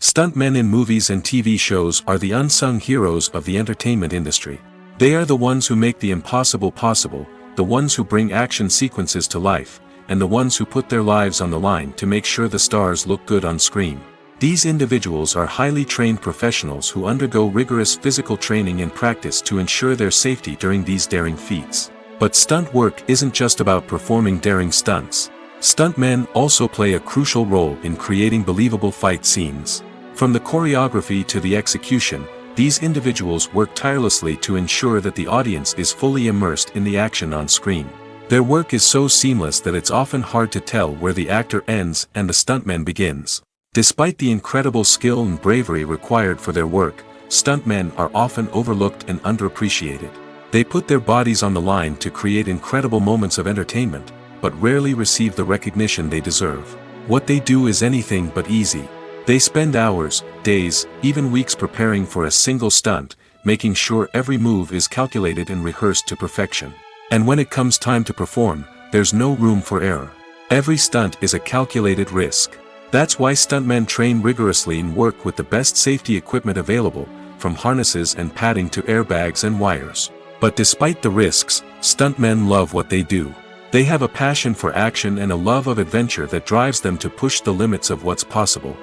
Stuntmen in movies and TV shows are the unsung heroes of the entertainment industry. They are the ones who make the impossible possible, the ones who bring action sequences to life, and the ones who put their lives on the line to make sure the stars look good on screen. These individuals are highly trained professionals who undergo rigorous physical training and practice to ensure their safety during these daring feats. But stunt work isn't just about performing daring stunts. Stuntmen also play a crucial role in creating believable fight scenes. From the choreography to the execution, these individuals work tirelessly to ensure that the audience is fully immersed in the action on screen. Their work is so seamless that it's often hard to tell where the actor ends and the stuntman begins. Despite the incredible skill and bravery required for their work, stuntmen are often overlooked and underappreciated. They put their bodies on the line to create incredible moments of entertainment, but rarely receive the recognition they deserve. What they do is anything but easy. They spend hours, days, even weeks preparing for a single stunt, making sure every move is calculated and rehearsed to perfection. And when it comes time to perform, there's no room for error. Every stunt is a calculated risk. That's why stuntmen train rigorously and work with the best safety equipment available, from harnesses and padding to airbags and wires. But despite the risks, stuntmen love what they do. They have a passion for action and a love of adventure that drives them to push the limits of what's possible.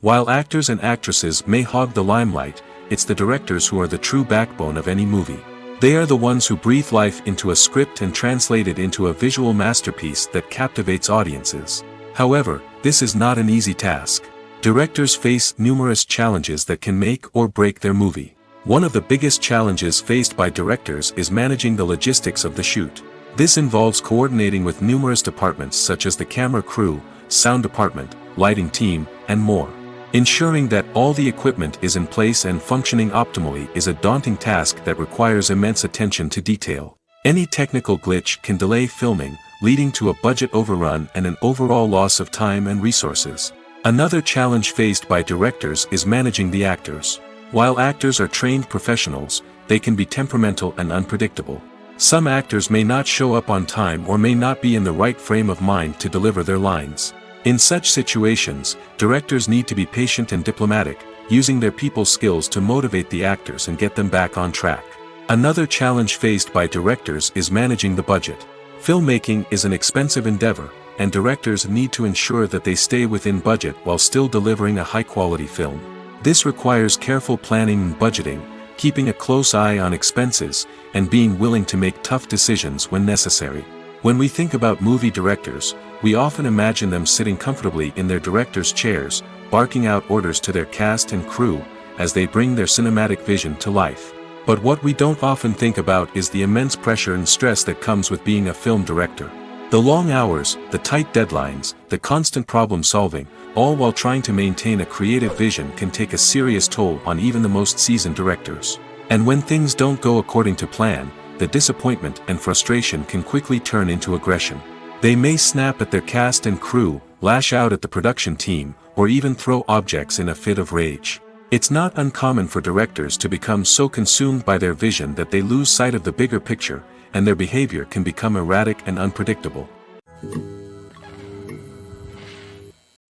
While actors and actresses may hog the limelight, it's the directors who are the true backbone of any movie. They are the ones who breathe life into a script and translate it into a visual masterpiece that captivates audiences. However, this is not an easy task. Directors face numerous challenges that can make or break their movie. One of the biggest challenges faced by directors is managing the logistics of the shoot. This involves coordinating with numerous departments such as the camera crew, sound department, lighting team, and more. Ensuring that all the equipment is in place and functioning optimally is a daunting task that requires immense attention to detail. Any technical glitch can delay filming, leading to a budget overrun and an overall loss of time and resources. Another challenge faced by directors is managing the actors. While actors are trained professionals, they can be temperamental and unpredictable. Some actors may not show up on time or may not be in the right frame of mind to deliver their lines. In such situations, directors need to be patient and diplomatic, using their people skills to motivate the actors and get them back on track. Another challenge faced by directors is managing the budget. Filmmaking is an expensive endeavor, and directors need to ensure that they stay within budget while still delivering a high-quality film. This requires careful planning and budgeting, keeping a close eye on expenses, and being willing to make tough decisions when necessary. When we think about movie directors, we often imagine them sitting comfortably in their director's chairs, barking out orders to their cast and crew, as they bring their cinematic vision to life. But what we don't often think about is the immense pressure and stress that comes with being a film director. The long hours, the tight deadlines, the constant problem solving, all while trying to maintain a creative vision can take a serious toll on even the most seasoned directors. And when things don't go according to plan, the disappointment and frustration can quickly turn into aggression. They may snap at their cast and crew, lash out at the production team, or even throw objects in a fit of rage. It's not uncommon for directors to become so consumed by their vision that they lose sight of the bigger picture, and their behavior can become erratic and unpredictable.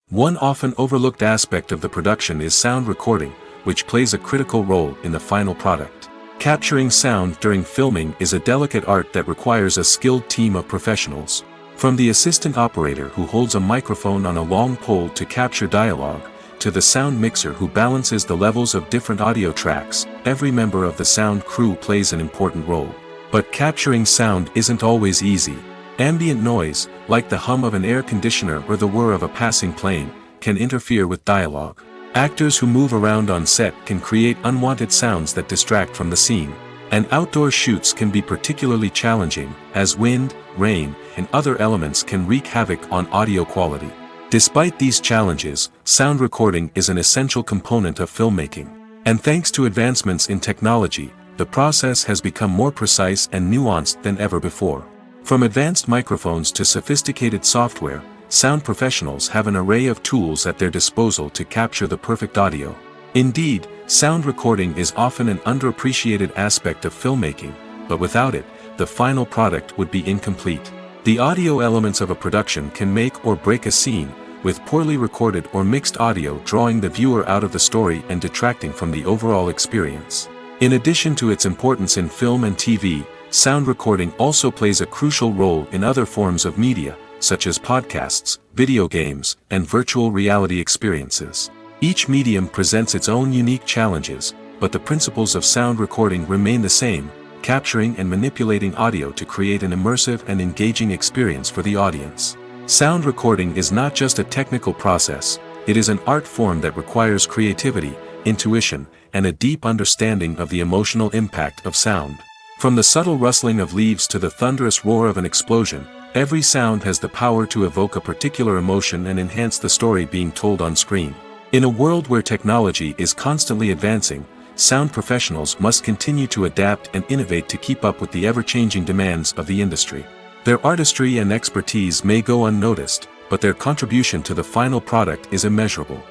One often overlooked aspect of the production is sound recording, which plays a critical role in the final product. Capturing sound during filming is a delicate art that requires a skilled team of professionals. From the assistant operator who holds a microphone on a long pole to capture dialogue, to the sound mixer who balances the levels of different audio tracks, every member of the sound crew plays an important role. But capturing sound isn't always easy. Ambient noise, like the hum of an air conditioner or the whir of a passing plane, can interfere with dialogue. Actors who move around on set can create unwanted sounds that distract from the scene. And outdoor shoots can be particularly challenging, as wind, rain, and other elements can wreak havoc on audio quality. Despite these challenges, sound recording is an essential component of filmmaking. And thanks to advancements in technology, the process has become more precise and nuanced than ever before. From advanced microphones to sophisticated software, sound professionals have an array of tools at their disposal to capture the perfect audio. Indeed, sound recording is often an underappreciated aspect of filmmaking, but without it, the final product would be incomplete. The audio elements of a production can make or break a scene, with poorly recorded or mixed audio drawing the viewer out of the story and detracting from the overall experience. In addition to its importance in film and TV, sound recording also plays a crucial role in other forms of media, such as podcasts, video games, and virtual reality experiences. Each medium presents its own unique challenges, but the principles of sound recording remain the same, capturing and manipulating audio to create an immersive and engaging experience for the audience. Sound recording is not just a technical process, it is an art form that requires creativity, intuition, and a deep understanding of the emotional impact of sound. From the subtle rustling of leaves to the thunderous roar of an explosion, every sound has the power to evoke a particular emotion and enhance the story being told on screen. In a world where technology is constantly advancing, sound professionals must continue to adapt and innovate to keep up with the ever-changing demands of the industry. Their artistry and expertise may go unnoticed, but their contribution to the final product is immeasurable.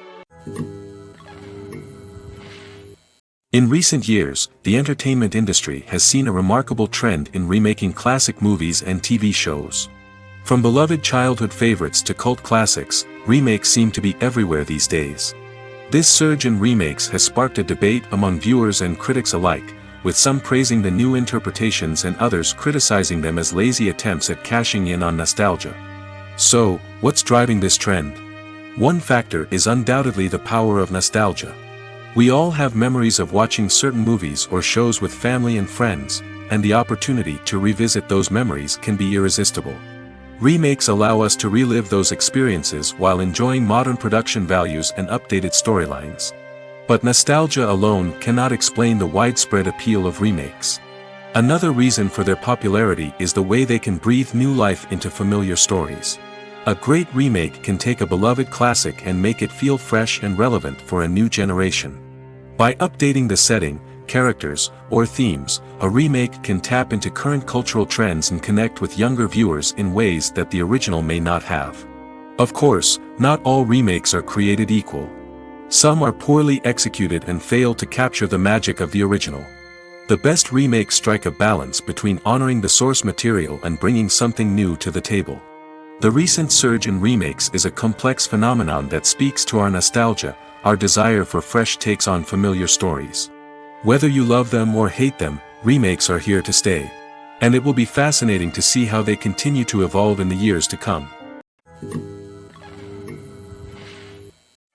In recent years, the entertainment industry has seen a remarkable trend in remaking classic movies and TV shows. From beloved childhood favorites to cult classics, remakes seem to be everywhere these days. This surge in remakes has sparked a debate among viewers and critics alike, with some praising the new interpretations and others criticizing them as lazy attempts at cashing in on nostalgia. So, what's driving this trend? One factor is undoubtedly the power of nostalgia. We all have memories of watching certain movies or shows with family and friends, and the opportunity to revisit those memories can be irresistible. Remakes allow us to relive those experiences while enjoying modern production values and updated storylines. But nostalgia alone cannot explain the widespread appeal of remakes. Another reason for their popularity is the way they can breathe new life into familiar stories. A great remake can take a beloved classic and make it feel fresh and relevant for a new generation. By updating the setting, characters, or themes, a remake can tap into current cultural trends and connect with younger viewers in ways that the original may not have. Of course, not all remakes are created equal. Some are poorly executed and fail to capture the magic of the original. The best remakes strike a balance between honoring the source material and bringing something new to the table. The recent surge in remakes is a complex phenomenon that speaks to our nostalgia, our desire for fresh takes on familiar stories. Whether you love them or hate them, remakes are here to stay. And it will be fascinating to see how they continue to evolve in the years to come.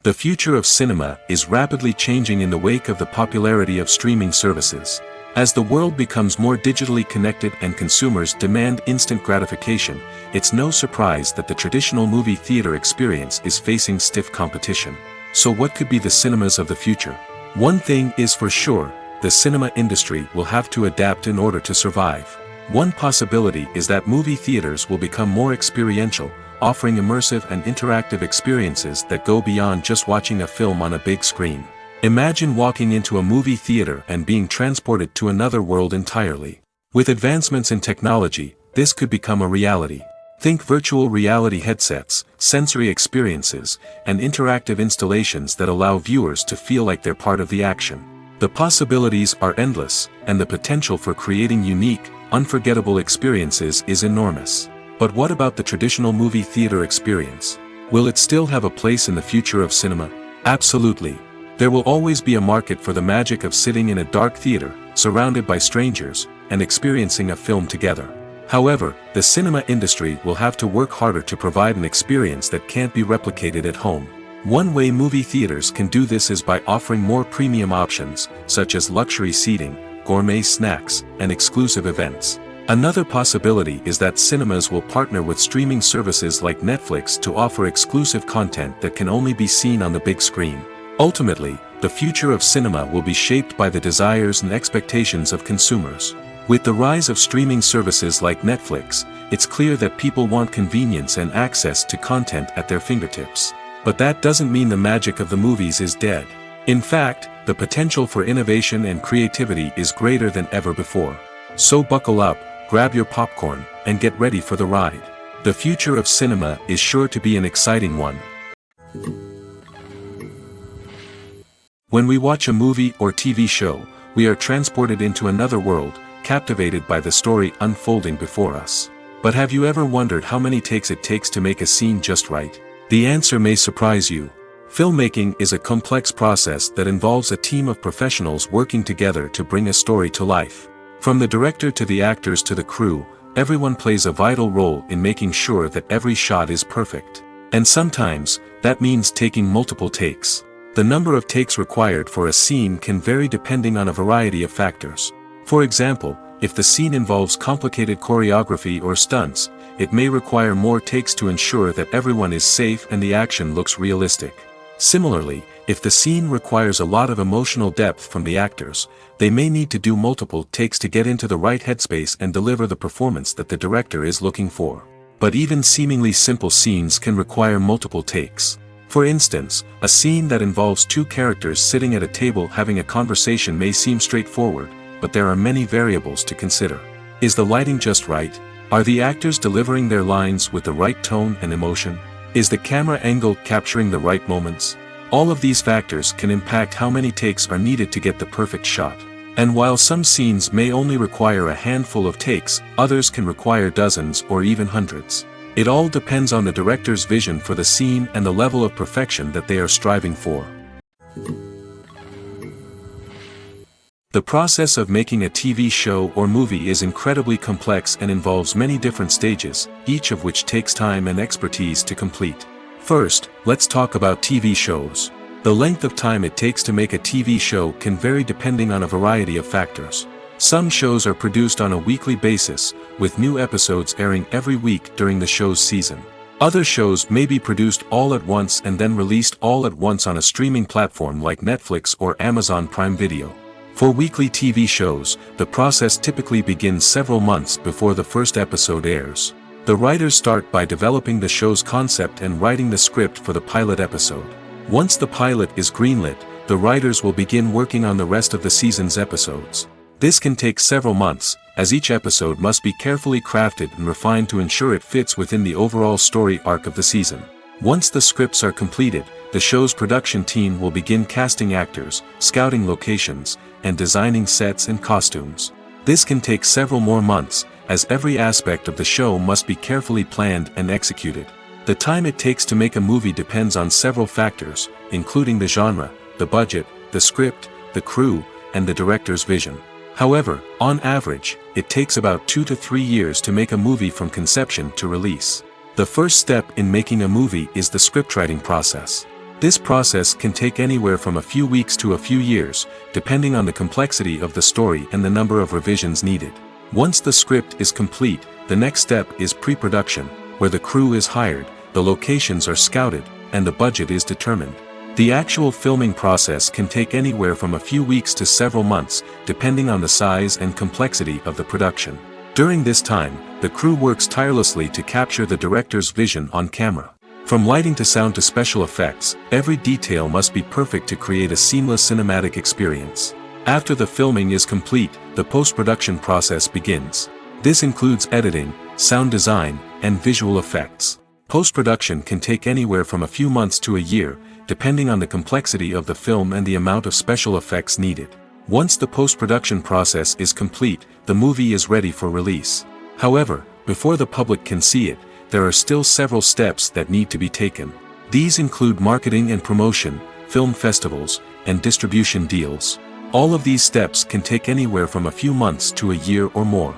The future of cinema is rapidly changing in the wake of the popularity of streaming services. As the world becomes more digitally connected and consumers demand instant gratification, it's no surprise that the traditional movie theater experience is facing stiff competition. So what could be the cinemas of the future? One thing is for sure, the cinema industry will have to adapt in order to survive. One possibility is that movie theaters will become more experiential, offering immersive and interactive experiences that go beyond just watching a film on a big screen. Imagine walking into a movie theater and being transported to another world entirely. With advancements in technology, this could become a reality. Think virtual reality headsets, sensory experiences, and interactive installations that allow viewers to feel like they're part of the action. The possibilities are endless, and the potential for creating unique, unforgettable experiences is enormous. But what about the traditional movie theater experience? Will it still have a place in the future of cinema? Absolutely. There will always be a market for the magic of sitting in a dark theater, surrounded by strangers, and experiencing a film together. However, the cinema industry will have to work harder to provide an experience that can't be replicated at home. One way movie theaters can do this is by offering more premium options, such as luxury seating, gourmet snacks, and exclusive events. Another possibility is that cinemas will partner with streaming services like Netflix to offer exclusive content that can only be seen on the big screen. Ultimately, the future of cinema will be shaped by the desires and expectations of consumers. With the rise of streaming services like Netflix, it's clear that people want convenience and access to content at their fingertips. But that doesn't mean the magic of the movies is dead. In fact, the potential for innovation and creativity is greater than ever before. So buckle up, grab your popcorn, and get ready for the ride. The future of cinema is sure to be an exciting one. When we watch a movie or TV show, we are transported into another world, captivated by the story unfolding before us. But have you ever wondered how many takes it takes to make a scene just right? The answer may surprise you. Filmmaking is a complex process that involves a team of professionals working together to bring a story to life. From the director to the actors to the crew, everyone plays a vital role in making sure that every shot is perfect. And sometimes, that means taking multiple takes. The number of takes required for a scene can vary depending on a variety of factors. For example, if the scene involves complicated choreography or stunts, it may require more takes to ensure that everyone is safe and the action looks realistic. Similarly, if the scene requires a lot of emotional depth from the actors, they may need to do multiple takes to get into the right headspace and deliver the performance that the director is looking for. But even seemingly simple scenes can require multiple takes. For instance, a scene that involves two characters sitting at a table having a conversation may seem straightforward, but there are many variables to consider. Is the lighting just right? Are the actors delivering their lines with the right tone and emotion? Is the camera angle capturing the right moments? All of these factors can impact how many takes are needed to get the perfect shot. And while some scenes may only require a handful of takes, others can require dozens or even hundreds. It all depends on the director's vision for the scene and the level of perfection that they are striving for. The process of making a TV show or movie is incredibly complex and involves many different stages, each of which takes time and expertise to complete. First, let's talk about TV shows. The length of time it takes to make a TV show can vary depending on a variety of factors. Some shows are produced on a weekly basis, with new episodes airing every week during the show's season. Other shows may be produced all at once and then released all at once on a streaming platform like Netflix or Amazon Prime Video. For weekly TV shows, the process typically begins several months before the first episode airs. The writers start by developing the show's concept and writing the script for the pilot episode. Once the pilot is greenlit, the writers will begin working on the rest of the season's episodes. This can take several months, as each episode must be carefully crafted and refined to ensure it fits within the overall story arc of the season. Once the scripts are completed, the show's production team will begin casting actors, scouting locations, and designing sets and costumes. This can take several more months, as every aspect of the show must be carefully planned and executed. The time it takes to make a movie depends on several factors, including the genre, the budget, the script, the crew, and the director's vision. However, on average, it takes about 2 to 3 years to make a movie from conception to release. The first step in making a movie is the scriptwriting process. This process can take anywhere from a few weeks to a few years, depending on the complexity of the story and the number of revisions needed. Once the script is complete, the next step is pre-production, where the crew is hired, the locations are scouted, and the budget is determined. The actual filming process can take anywhere from a few weeks to several months, depending on the size and complexity of the production. During this time, the crew works tirelessly to capture the director's vision on camera. From lighting to sound to special effects, every detail must be perfect to create a seamless cinematic experience. After the filming is complete, the post-production process begins. This includes editing, sound design, and visual effects. Post-production can take anywhere from a few months to a year, depending on the complexity of the film and the amount of special effects needed. Once the post-production process is complete, the movie is ready for release. However, before the public can see it, there are still several steps that need to be taken. These include marketing and promotion, film festivals, and distribution deals. All of these steps can take anywhere from a few months to a year or more.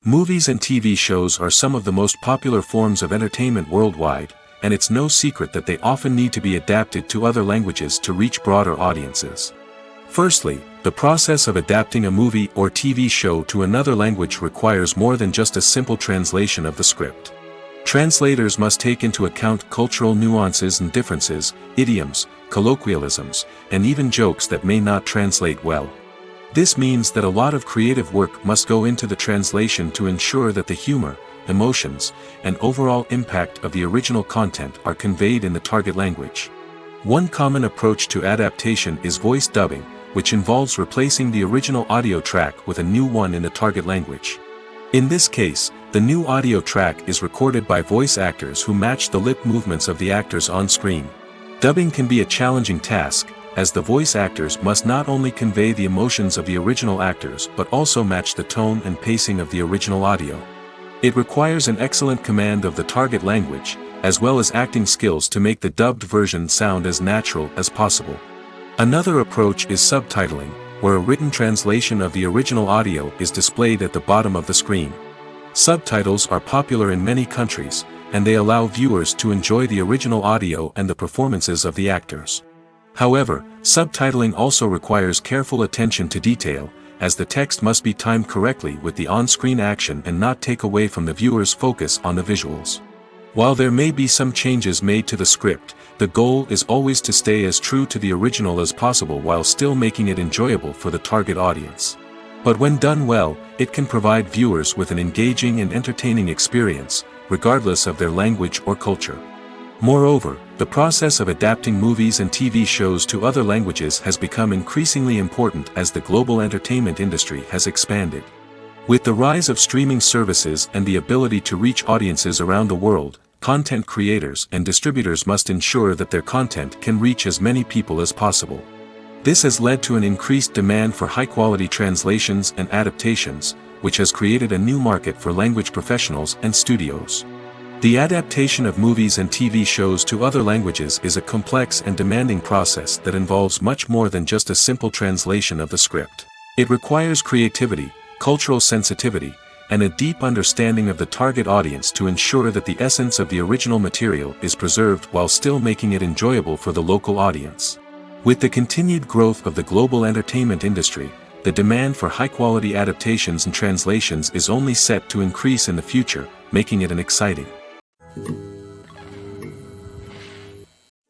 Movies and TV shows are some of the most popular forms of entertainment worldwide, and it's no secret that they often need to be adapted to other languages to reach broader audiences. Firstly, the process of adapting a movie or TV show to another language requires more than just a simple translation of the script. Translators must take into account cultural nuances and differences, idioms, colloquialisms, and even jokes that may not translate well. This means that a lot of creative work must go into the translation to ensure that the humor, emotions, and overall impact of the original content are conveyed in the target language. One common approach to adaptation is voice dubbing, which involves replacing the original audio track with a new one in the target language. In this case, the new audio track is recorded by voice actors who match the lip movements of the actors on screen. Dubbing can be a challenging task, as the voice actors must not only convey the emotions of the original actors but also match the tone and pacing of the original audio. It requires an excellent command of the target language, as well as acting skills to make the dubbed version sound as natural as possible. Another approach is subtitling, where a written translation of the original audio is displayed at the bottom of the screen. Subtitles are popular in many countries, and they allow viewers to enjoy the original audio and the performances of the actors. However, subtitling also requires careful attention to detail, as the text must be timed correctly with the on-screen action and not take away from the viewer's focus on the visuals. While there may be some changes made to the script, the goal is always to stay as true to the original as possible while still making it enjoyable for the target audience. But when done well, it can provide viewers with an engaging and entertaining experience, regardless of their language or culture. Moreover, the process of adapting movies and TV shows to other languages has become increasingly important as the global entertainment industry has expanded. With the rise of streaming services and the ability to reach audiences around the world, content creators and distributors must ensure that their content can reach as many people as possible. This has led to an increased demand for high-quality translations and adaptations, which has created a new market for language professionals and studios. The adaptation of movies and TV shows to other languages is a complex and demanding process that involves much more than just a simple translation of the script. It requires creativity, cultural sensitivity, and a deep understanding of the target audience to ensure that the essence of the original material is preserved while still making it enjoyable for the local audience. With the continued growth of the global entertainment industry, the demand for high-quality adaptations and translations is only set to increase in the future, making it an exciting.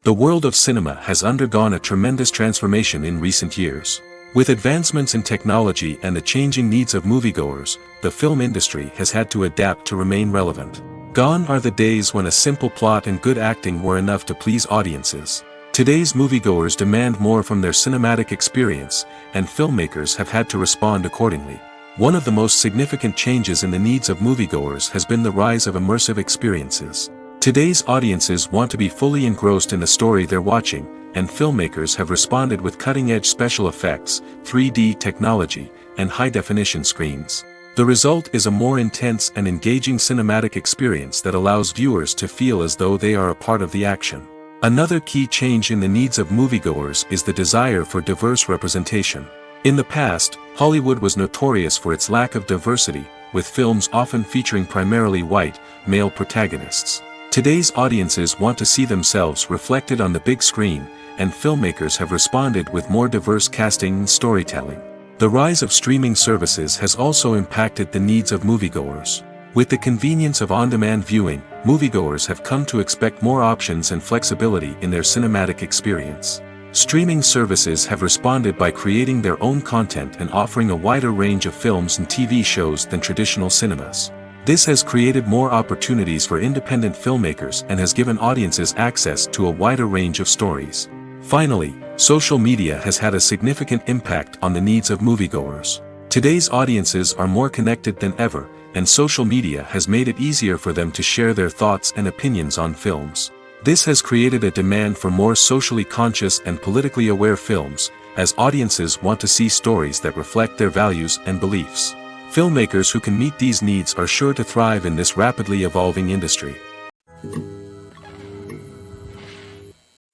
The world of cinema has undergone a tremendous transformation in recent years. With advancements in technology and the changing needs of moviegoers, the film industry has had to adapt to remain relevant. Gone are the days when a simple plot and good acting were enough to please audiences. Today's moviegoers demand more from their cinematic experience, and filmmakers have had to respond accordingly. One of the most significant changes in the needs of moviegoers has been the rise of immersive experiences. Today's audiences want to be fully engrossed in the story they're watching, and filmmakers have responded with cutting-edge special effects, 3D technology, and high-definition screens. The result is a more intense and engaging cinematic experience that allows viewers to feel as though they are a part of the action. Another key change in the needs of moviegoers is the desire for diverse representation. In the past, Hollywood was notorious for its lack of diversity, with films often featuring primarily white, male protagonists. Today's audiences want to see themselves reflected on the big screen, and filmmakers have responded with more diverse casting and storytelling. The rise of streaming services has also impacted the needs of moviegoers. With the convenience of on-demand viewing, moviegoers have come to expect more options and flexibility in their cinematic experience. Streaming services have responded by creating their own content and offering a wider range of films and TV shows than traditional cinemas. This has created more opportunities for independent filmmakers and has given audiences access to a wider range of stories. Finally, social media has had a significant impact on the needs of moviegoers. Today's audiences are more connected than ever, and social media has made it easier for them to share their thoughts and opinions on films. This has created a demand for more socially conscious and politically aware films, as audiences want to see stories that reflect their values and beliefs. Filmmakers who can meet these needs are sure to thrive in this rapidly evolving industry.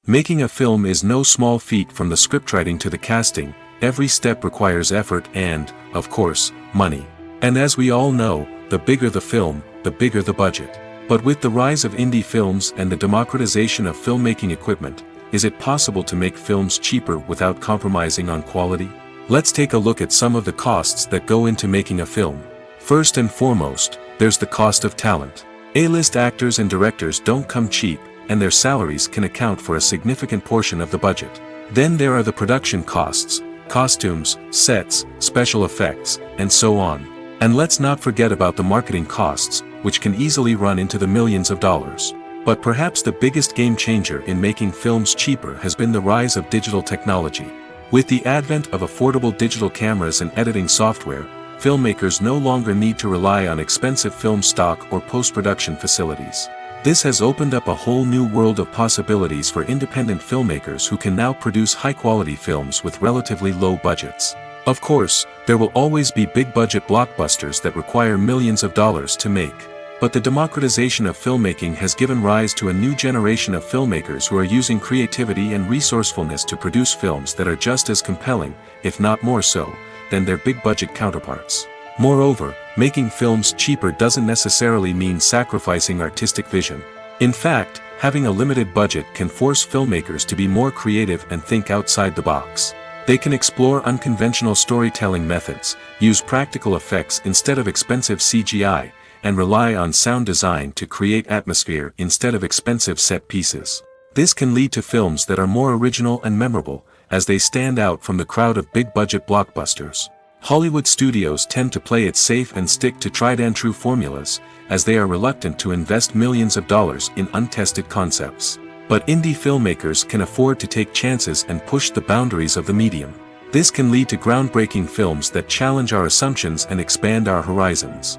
Making a film is no small feat. From the scriptwriting to the casting, every step requires effort and, of course, money. And as we all know, the bigger the film, the bigger the budget. But with the rise of indie films and the democratization of filmmaking equipment, is it possible to make films cheaper without compromising on quality? Let's take a look at some of the costs that go into making a film. First and foremost, there's the cost of talent. A-list actors and directors don't come cheap, and their salaries can account for a significant portion of the budget. Then there are the production costs, costumes, sets, special effects, and so on. And let's not forget about the marketing costs, which can easily run into the millions of dollars. But perhaps the biggest game changer in making films cheaper has been the rise of digital technology. With the advent of affordable digital cameras and editing software, filmmakers no longer need to rely on expensive film stock or post-production facilities. This has opened up a whole new world of possibilities for independent filmmakers who can now produce high-quality films with relatively low budgets. Of course, there will always be big-budget blockbusters that require millions of dollars to make. But the democratization of filmmaking has given rise to a new generation of filmmakers who are using creativity and resourcefulness to produce films that are just as compelling, if not more so, than their big-budget counterparts. Moreover, making films cheaper doesn't necessarily mean sacrificing artistic vision. In fact, having a limited budget can force filmmakers to be more creative and think outside the box. They can explore unconventional storytelling methods, use practical effects instead of expensive CGI, and rely on sound design to create atmosphere instead of expensive set pieces. This can lead to films that are more original and memorable, as they stand out from the crowd of big-budget blockbusters. Hollywood studios tend to play it safe and stick to tried-and-true formulas, as they are reluctant to invest millions of dollars in untested concepts. But indie filmmakers can afford to take chances and push the boundaries of the medium. This can lead to groundbreaking films that challenge our assumptions and expand our horizons.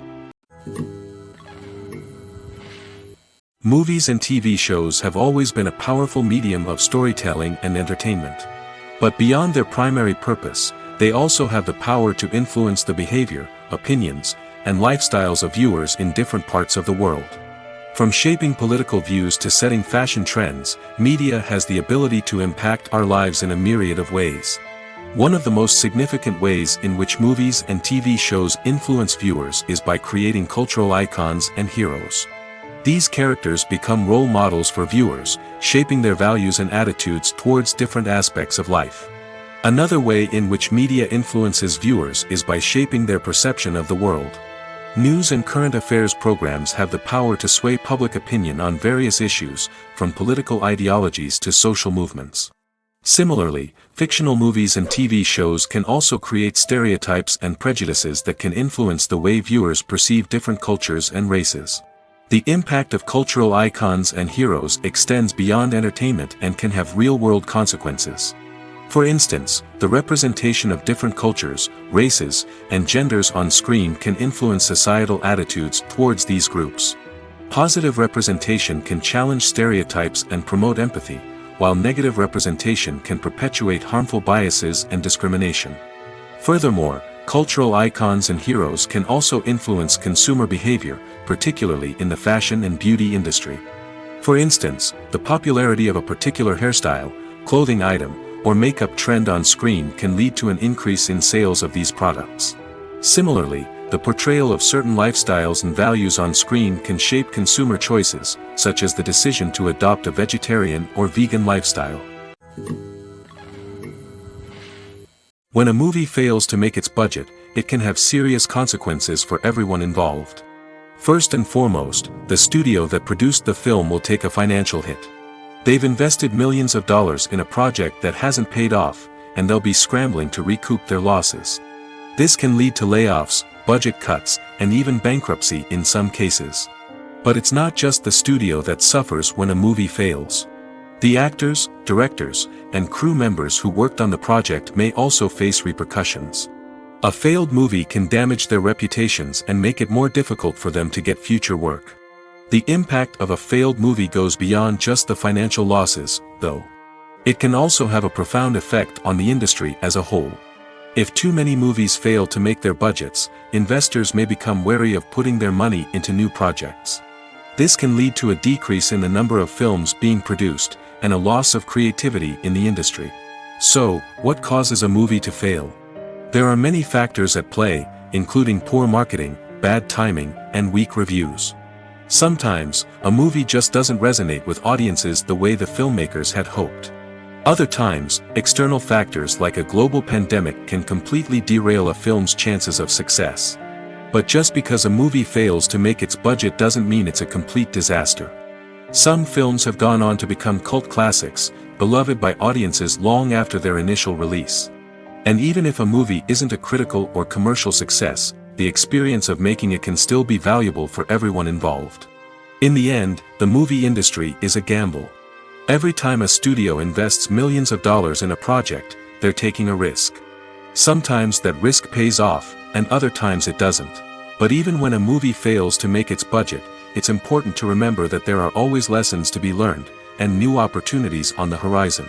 Movies and TV shows have always been a powerful medium of storytelling and entertainment. But beyond their primary purpose, they also have the power to influence the behavior, opinions, and lifestyles of viewers in different parts of the world. From shaping political views to setting fashion trends, media has the ability to impact our lives in a myriad of ways. One of the most significant ways in which movies and TV shows influence viewers is by creating cultural icons and heroes. These characters become role models for viewers, shaping their values and attitudes towards different aspects of life. Another way in which media influences viewers is by shaping their perception of the world. News and current affairs programs have the power to sway public opinion on various issues, from political ideologies to social movements. Similarly, fictional movies and TV shows can also create stereotypes and prejudices that can influence the way viewers perceive different cultures and races. The impact of cultural icons and heroes extends beyond entertainment and can have real-world consequences. For instance, the representation of different cultures, races, and genders on screen can influence societal attitudes towards these groups. Positive representation can challenge stereotypes and promote empathy, while negative representation can perpetuate harmful biases and discrimination. Furthermore, cultural icons and heroes can also influence consumer behavior, particularly in the fashion and beauty industry. For instance, the popularity of a particular hairstyle, clothing item, or makeup trend on screen can lead to an increase in sales of these products. Similarly, the portrayal of certain lifestyles and values on screen can shape consumer choices, such as the decision to adopt a vegetarian or vegan lifestyle. When a movie fails to make its budget, it can have serious consequences for everyone involved. First and foremost, the studio that produced the film will take a financial hit. They've invested millions of dollars in a project that hasn't paid off, and they'll be scrambling to recoup their losses. This can lead to layoffs, budget cuts, and even bankruptcy in some cases. But it's not just the studio that suffers when a movie fails. The actors, directors, and crew members who worked on the project may also face repercussions. A failed movie can damage their reputations and make it more difficult for them to get future work. The impact of a failed movie goes beyond just the financial losses, though. It can also have a profound effect on the industry as a whole. If too many movies fail to make their budgets, investors may become wary of putting their money into new projects. This can lead to a decrease in the number of films being produced, and a loss of creativity in the industry. So, what causes a movie to fail? There are many factors at play, including poor marketing, bad timing, and weak reviews. Sometimes, a movie just doesn't resonate with audiences the way the filmmakers had hoped. Other times, external factors like a global pandemic can completely derail a film's chances of success. But just because a movie fails to make its budget doesn't mean it's a complete disaster. Some films have gone on to become cult classics, beloved by audiences long after their initial release. And even if a movie isn't a critical or commercial success, the experience of making it can still be valuable for everyone involved. In the end, the movie industry is a gamble. Every time a studio invests millions of dollars in a project, they're taking a risk. Sometimes that risk pays off, and other times it doesn't. But even when a movie fails to make its budget, it's important to remember that there are always lessons to be learned, and new opportunities on the horizon.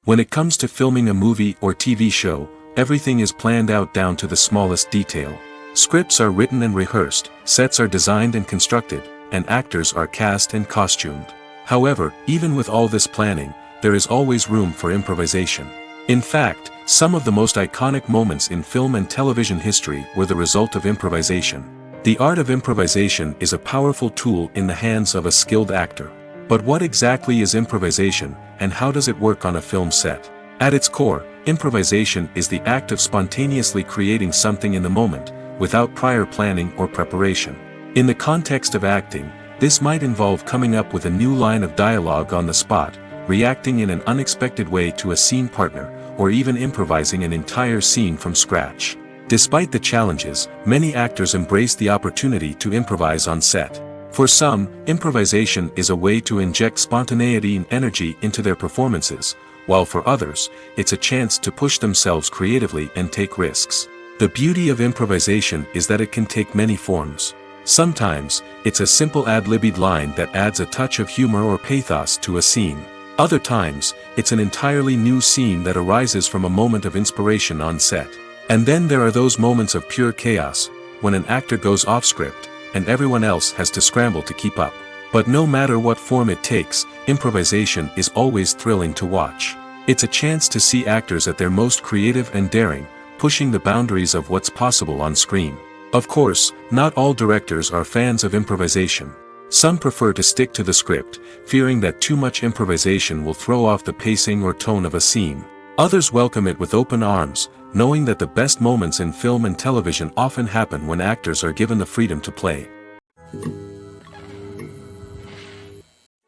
When it comes to filming a movie or TV show, everything is planned out down to the smallest detail. Scripts are written and rehearsed, sets are designed and constructed, and actors are cast and costumed. However, even with all this planning, there is always room for improvisation. In fact, some of the most iconic moments in film and television history were the result of improvisation. The art of improvisation is a powerful tool in the hands of a skilled actor. But what exactly is improvisation, and how does it work on a film set? At its core, improvisation is the act of spontaneously creating something in the moment, without prior planning or preparation. In the context of acting, this might involve coming up with a new line of dialogue on the spot, reacting in an unexpected way to a scene partner, or even improvising an entire scene from scratch. Despite the challenges, many actors embrace the opportunity to improvise on set. For some, improvisation is a way to inject spontaneity and energy into their performances, while for others, it's a chance to push themselves creatively and take risks. The beauty of improvisation is that it can take many forms. Sometimes, it's a simple ad-libbed line that adds a touch of humor or pathos to a scene. Other times, it's an entirely new scene that arises from a moment of inspiration on set. And then there are those moments of pure chaos, when an actor goes off script, and everyone else has to scramble to keep up. But no matter what form it takes, improvisation is always thrilling to watch. It's a chance to see actors at their most creative and daring, pushing the boundaries of what's possible on screen. Of course, not all directors are fans of improvisation. Some prefer to stick to the script, fearing that too much improvisation will throw off the pacing or tone of a scene. Others welcome it with open arms, knowing that the best moments in film and television often happen when actors are given the freedom to play.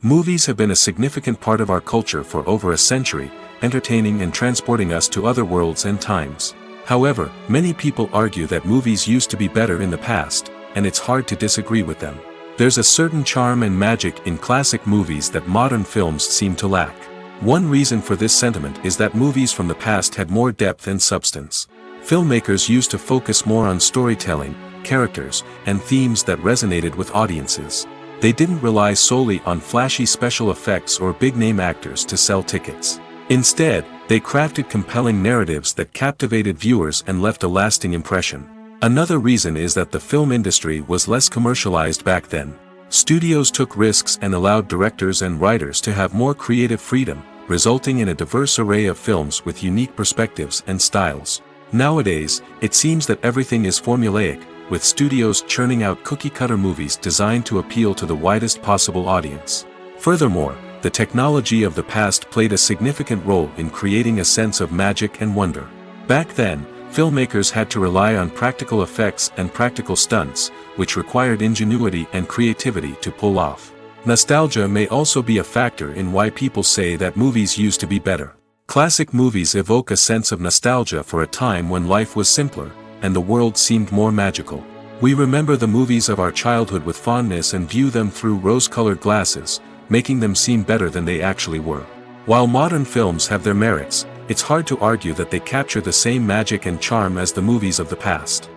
Movies have been a significant part of our culture for over a century, entertaining and transporting us to other worlds and times. However, many people argue that movies used to be better in the past, and it's hard to disagree with them. There's a certain charm and magic in classic movies that modern films seem to lack. One reason for this sentiment is that movies from the past had more depth and substance. Filmmakers used to focus more on storytelling, characters, and themes that resonated with audiences. They didn't rely solely on flashy special effects or big-name actors to sell tickets. Instead, they crafted compelling narratives that captivated viewers and left a lasting impression. Another reason is that the film industry was less commercialized back then. Studios took risks and allowed directors and writers to have more creative freedom, resulting in a diverse array of films with unique perspectives and styles. Nowadays, it seems that everything is formulaic, with studios churning out cookie-cutter movies designed to appeal to the widest possible audience. Furthermore, the technology of the past played a significant role in creating a sense of magic and wonder. Back then, filmmakers had to rely on practical effects and practical stunts, which required ingenuity and creativity to pull off. Nostalgia may also be a factor in why people say that movies used to be better. Classic movies evoke a sense of nostalgia for a time when life was simpler, and the world seemed more magical. We remember the movies of our childhood with fondness and view them through rose-colored glasses, making them seem better than they actually were. While modern films have their merits, it's hard to argue that they capture the same magic and charm as the movies of the past.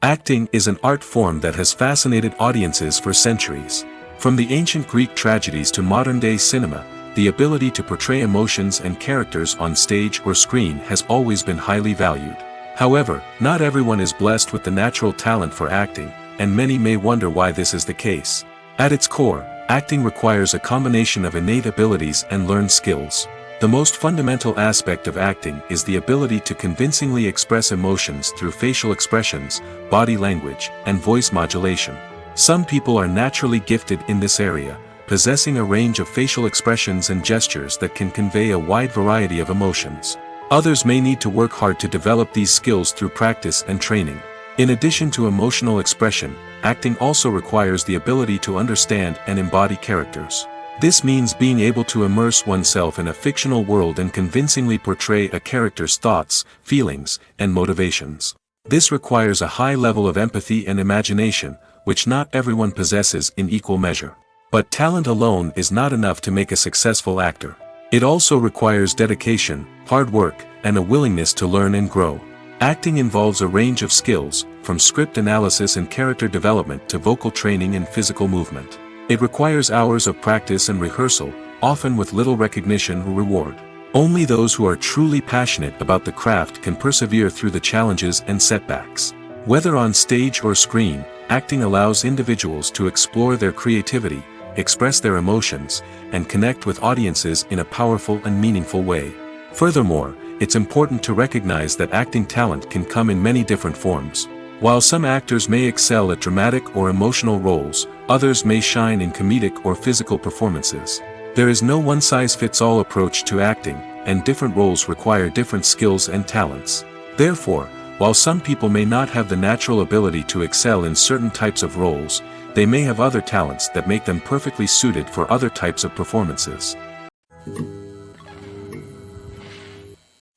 Acting is an art form that has fascinated audiences for centuries. From the ancient Greek tragedies to modern-day cinema, the ability to portray emotions and characters on stage or screen has always been highly valued. However, not everyone is blessed with the natural talent for acting, and many may wonder why this is the case. At its core, acting requires a combination of innate abilities and learned skills. The most fundamental aspect of acting is the ability to convincingly express emotions through facial expressions, body language, and voice modulation. Some people are naturally gifted in this area, possessing a range of facial expressions and gestures that can convey a wide variety of emotions. Others may need to work hard to develop these skills through practice and training. In addition to emotional expression, acting also requires the ability to understand and embody characters. This means being able to immerse oneself in a fictional world and convincingly portray a character's thoughts, feelings, and motivations. This requires a high level of empathy and imagination, which not everyone possesses in equal measure. But talent alone is not enough to make a successful actor. It also requires dedication, hard work, and a willingness to learn and grow. Acting involves a range of skills, from script analysis and character development to vocal training and physical movement. It requires hours of practice and rehearsal, often with little recognition or reward. Only those who are truly passionate about the craft can persevere through the challenges and setbacks. Whether on stage or screen, acting allows individuals to explore their creativity, express their emotions, and connect with audiences in a powerful and meaningful way. Furthermore, it's important to recognize that acting talent can come in many different forms. While some actors may excel at dramatic or emotional roles, others may shine in comedic or physical performances. There is no one-size-fits-all approach to acting, and different roles require different skills and talents. Therefore, while some people may not have the natural ability to excel in certain types of roles, they may have other talents that make them perfectly suited for other types of performances.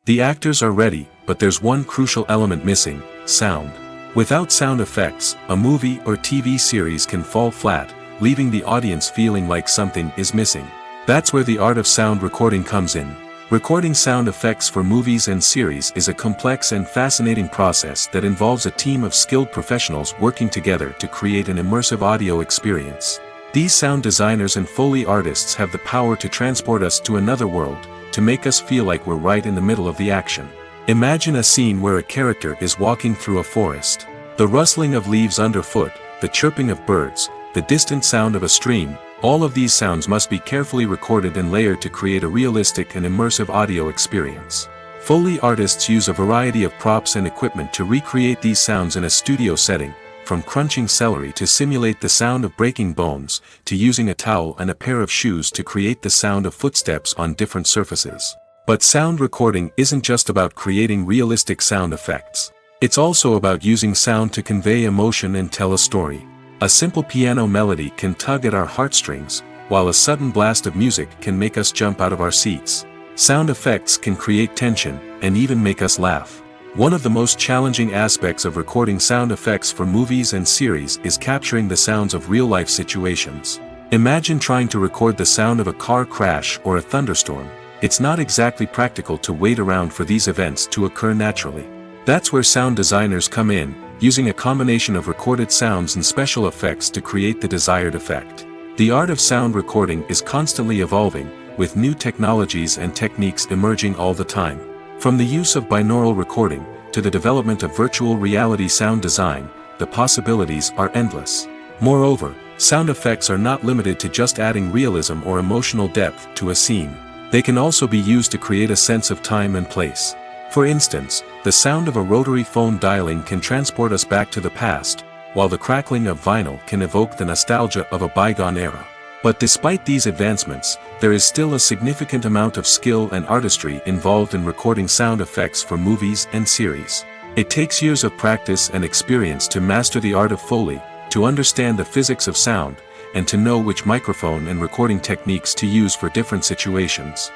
The actors are ready, but there's one crucial element missing: sound. Without sound effects, a movie or TV series can fall flat, leaving the audience feeling like something is missing. That's where the art of sound recording comes in. Recording sound effects for movies and series is a complex and fascinating process that involves a team of skilled professionals working together to create an immersive audio experience. These sound designers and Foley artists have the power to transport us to another world, to make us feel like we're right in the middle of the action. Imagine a scene where a character is walking through a forest. The rustling of leaves underfoot, the chirping of birds, the distant sound of a stream, all of these sounds must be carefully recorded and layered to create a realistic and immersive audio experience. Foley artists use a variety of props and equipment to recreate these sounds in a studio setting, from crunching celery to simulate the sound of breaking bones, to using a towel and a pair of shoes to create the sound of footsteps on different surfaces. But sound recording isn't just about creating realistic sound effects. It's also about using sound to convey emotion and tell a story. A simple piano melody can tug at our heartstrings, while a sudden blast of music can make us jump out of our seats. Sound effects can create tension, and even make us laugh. One of the most challenging aspects of recording sound effects for movies and series is capturing the sounds of real-life situations. Imagine trying to record the sound of a car crash or a thunderstorm. It's not exactly practical to wait around for these events to occur naturally. That's where sound designers come in, using a combination of recorded sounds and special effects to create the desired effect. The art of sound recording is constantly evolving, with new technologies and techniques emerging all the time. From the use of binaural recording, to the development of virtual reality sound design, the possibilities are endless. Moreover, sound effects are not limited to just adding realism or emotional depth to a scene. They can also be used to create a sense of time and place. For instance, the sound of a rotary phone dialing can transport us back to the past, while the crackling of vinyl can evoke the nostalgia of a bygone era. But despite these advancements, there is still a significant amount of skill and artistry involved in recording sound effects for movies and series. It takes years of practice and experience to master the art of Foley, to understand the physics of sound, and to know which microphone and recording techniques to use for different situations.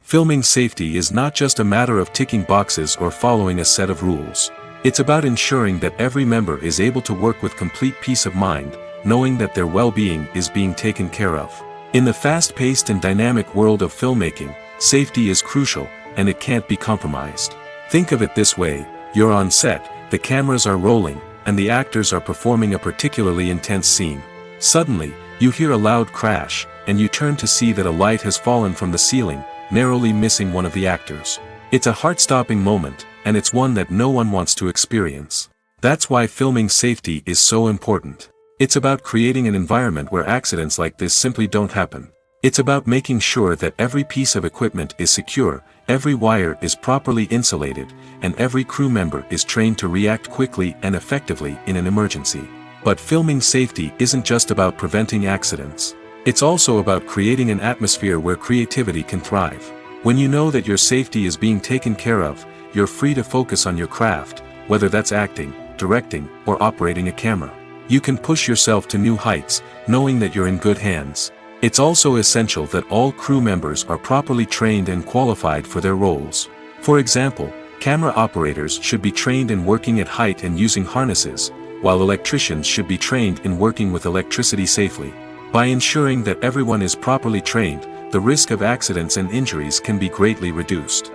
Filming safety is not just a matter of ticking boxes or following a set of rules. It's about ensuring that every member is able to work with complete peace of mind, knowing that their well-being is being taken care of. In the fast-paced and dynamic world of filmmaking, safety is crucial, and it can't be compromised. Think of it this way: you're on set, the cameras are rolling, and the actors are performing a particularly intense scene. Suddenly, you hear a loud crash, and you turn to see that a light has fallen from the ceiling, narrowly missing one of the actors. It's a heart-stopping moment, and it's one that no one wants to experience. That's why filming safety is so important. It's about creating an environment where accidents like this simply don't happen. It's about making sure that every piece of equipment is secure, every wire is properly insulated, and every crew member is trained to react quickly and effectively in an emergency. But filming safety isn't just about preventing accidents. It's also about creating an atmosphere where creativity can thrive. When you know that your safety is being taken care of, you're free to focus on your craft, whether that's acting, directing, or operating a camera. You can push yourself to new heights, knowing that you're in good hands. It's also essential that all crew members are properly trained and qualified for their roles. For example, camera operators should be trained in working at height and using harnesses, while electricians should be trained in working with electricity safely. By ensuring that everyone is properly trained, the risk of accidents and injuries can be greatly reduced.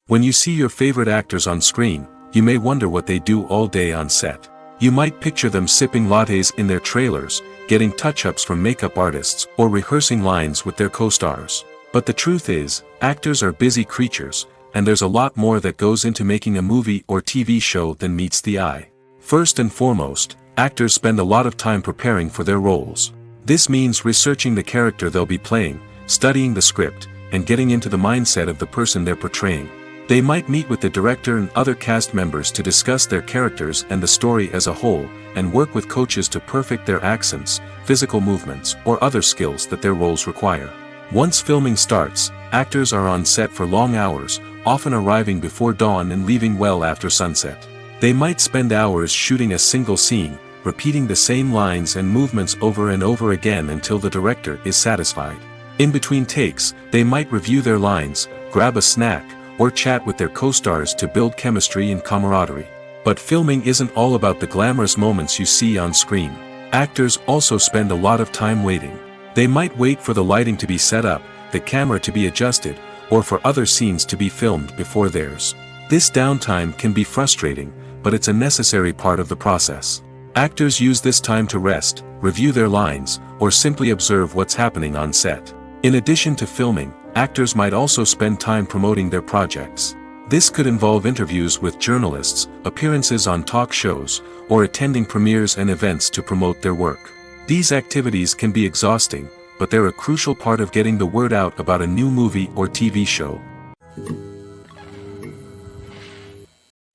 When you see your favorite actors on screen, you may wonder what they do all day on set. You might picture them sipping lattes in their trailers, getting touch-ups from makeup artists, or rehearsing lines with their co-stars. But the truth is, actors are busy creatures, and there's a lot more that goes into making a movie or TV show than meets the eye. First and foremost, actors spend a lot of time preparing for their roles. This means researching the character they'll be playing, studying the script, and getting into the mindset of the person they're portraying. They might meet with the director and other cast members to discuss their characters and the story as a whole, and work with coaches to perfect their accents, physical movements, or other skills that their roles require. Once filming starts, actors are on set for long hours, often arriving before dawn and leaving well after sunset. They might spend hours shooting a single scene, repeating the same lines and movements over and over again until the director is satisfied. In between takes, they might review their lines, grab a snack, or chat with their co-stars to build chemistry and camaraderie. But filming isn't all about the glamorous moments you see on screen. Actors also spend a lot of time waiting. They might wait for the lighting to be set up, the camera to be adjusted, or for other scenes to be filmed before theirs. This downtime can be frustrating, but it's a necessary part of the process. Actors use this time to rest, review their lines, or simply observe what's happening on set. In addition to filming, actors might also spend time promoting their projects. This could involve interviews with journalists, appearances on talk shows, or attending premieres and events to promote their work. These activities can be exhausting, but they're a crucial part of getting the word out about a new movie or TV show.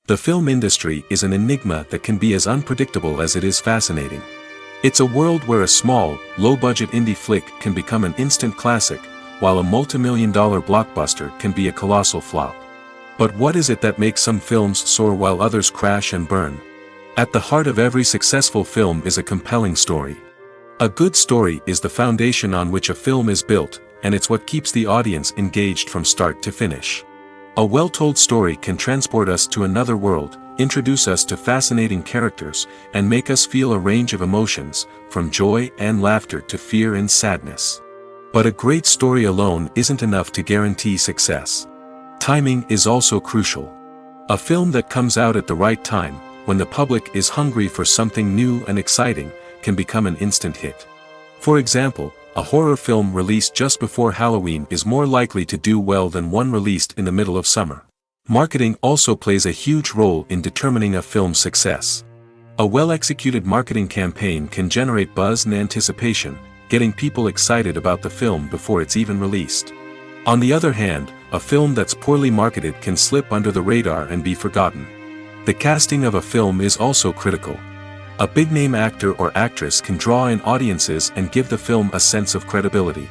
The film industry is an enigma that can be as unpredictable as it is fascinating. It's a world where a small, low-budget indie flick can become an instant classic, while a multi-million-dollar blockbuster can be a colossal flop. But what is it that makes some films soar while others crash and burn? At the heart of every successful film is a compelling story. A good story is the foundation on which a film is built, and it's what keeps the audience engaged from start to finish. A well-told story can transport us to another world, introduce us to fascinating characters, and make us feel a range of emotions, from joy and laughter to fear and sadness. But a great story alone isn't enough to guarantee success. Timing is also crucial. A film that comes out at the right time, when the public is hungry for something new and exciting, can become an instant hit. For example, a horror film released just before Halloween is more likely to do well than one released in the middle of summer. Marketing also plays a huge role in determining a film's success. A well-executed marketing campaign can generate buzz and anticipation, getting people excited about the film before it's even released. On the other hand, a film that's poorly marketed can slip under the radar and be forgotten. The casting of a film is also critical. A big-name actor or actress can draw in audiences and give the film a sense of credibility.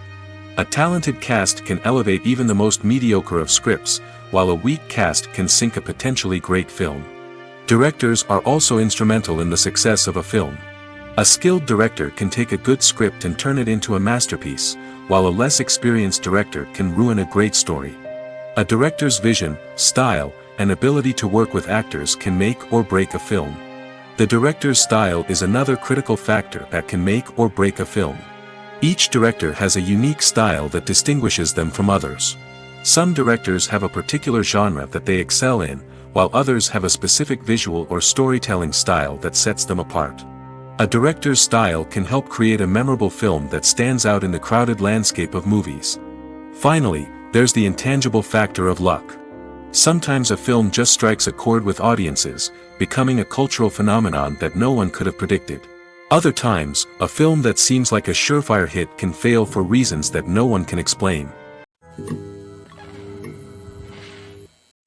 A talented cast can elevate even the most mediocre of scripts, while a weak cast can sink a potentially great film. Directors are also instrumental in the success of a film. A skilled director can take a good script and turn it into a masterpiece, while a less experienced director can ruin a great story. A director's vision, style, and ability to work with actors can make or break a film. The director's style is another critical factor that can make or break a film. Each director has a unique style that distinguishes them from others. Some directors have a particular genre that they excel in, while others have a specific visual or storytelling style that sets them apart. A director's style can help create a memorable film that stands out in the crowded landscape of movies. Finally, there's the intangible factor of luck. Sometimes a film just strikes a chord with audiences, becoming a cultural phenomenon that no one could have predicted. Other times, a film that seems like a surefire hit can fail for reasons that no one can explain.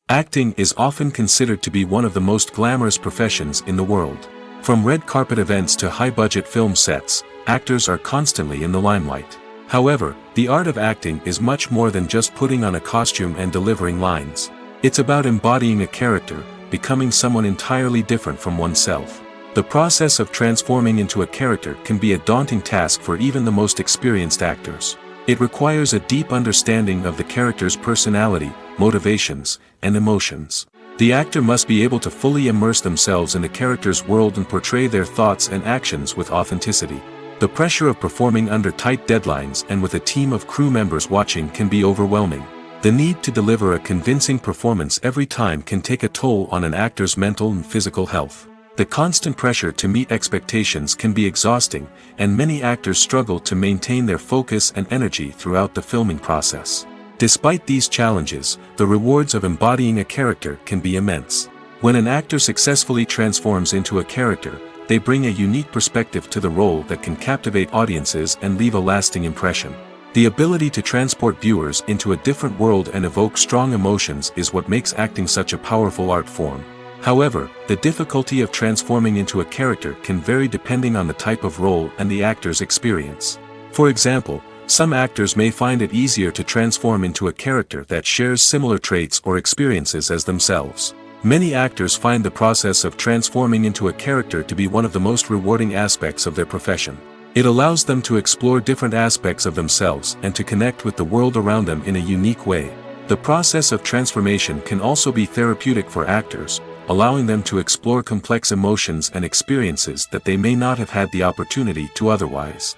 Acting is often considered to be one of the most glamorous professions in the world. From red carpet events to high-budget film sets, actors are constantly in the limelight. However, the art of acting is much more than just putting on a costume and delivering lines. It's about embodying a character, becoming someone entirely different from oneself. The process of transforming into a character can be a daunting task for even the most experienced actors. It requires a deep understanding of the character's personality, motivations, and emotions. The actor must be able to fully immerse themselves in the character's world and portray their thoughts and actions with authenticity. The pressure of performing under tight deadlines and with a team of crew members watching can be overwhelming. The need to deliver a convincing performance every time can take a toll on an actor's mental and physical health. The constant pressure to meet expectations can be exhausting, and many actors struggle to maintain their focus and energy throughout the filming process. Despite these challenges, the rewards of embodying a character can be immense. When an actor successfully transforms into a character, they bring a unique perspective to the role that can captivate audiences and leave a lasting impression. The ability to transport viewers into a different world and evoke strong emotions is what makes acting such a powerful art form. However, the difficulty of transforming into a character can vary depending on the type of role and the actor's experience. For example, some actors may find it easier to transform into a character that shares similar traits or experiences as themselves. Many actors find the process of transforming into a character to be one of the most rewarding aspects of their profession. It allows them to explore different aspects of themselves and to connect with the world around them in a unique way. The process of transformation can also be therapeutic for actors, allowing them to explore complex emotions and experiences that they may not have had the opportunity to otherwise.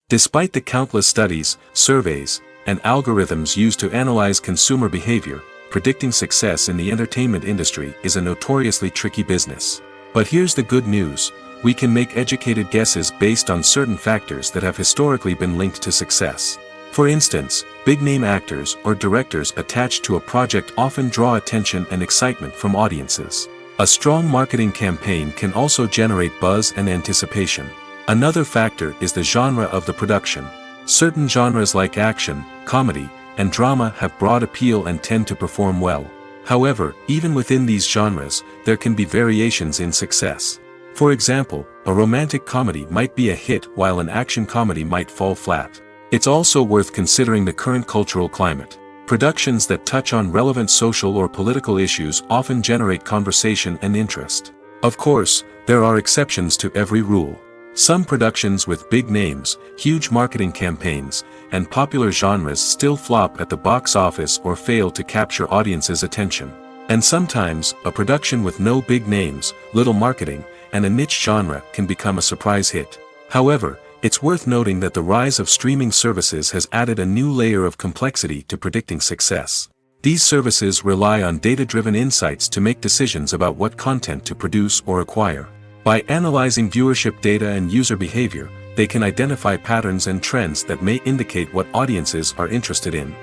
Despite the countless studies, surveys, and algorithms used to analyze consumer behavior, predicting success in the entertainment industry is a notoriously tricky business. But here's the good news: we can make educated guesses based on certain factors that have historically been linked to success. For instance, big-name actors or directors attached to a project often draw attention and excitement from audiences. A strong marketing campaign can also generate buzz and anticipation. Another factor is the genre of the production. Certain genres like action, comedy, and drama have broad appeal and tend to perform well. However, even within these genres, there can be variations in success. For example, a romantic comedy might be a hit while an action comedy might fall flat. It's also worth considering the current cultural climate. Productions that touch on relevant social or political issues often generate conversation and interest. Of course, there are exceptions to every rule. Some productions with big names, huge marketing campaigns, and popular genres still flop at the box office or fail to capture audiences' attention. And sometimes, a production with no big names, little marketing, and a niche genre can become a surprise hit. However, it's worth noting that the rise of streaming services has added a new layer of complexity to predicting success. These services rely on data-driven insights to make decisions about what content to produce or acquire. By analyzing viewership data and user behavior, they can identify patterns and trends that may indicate what audiences are interested in.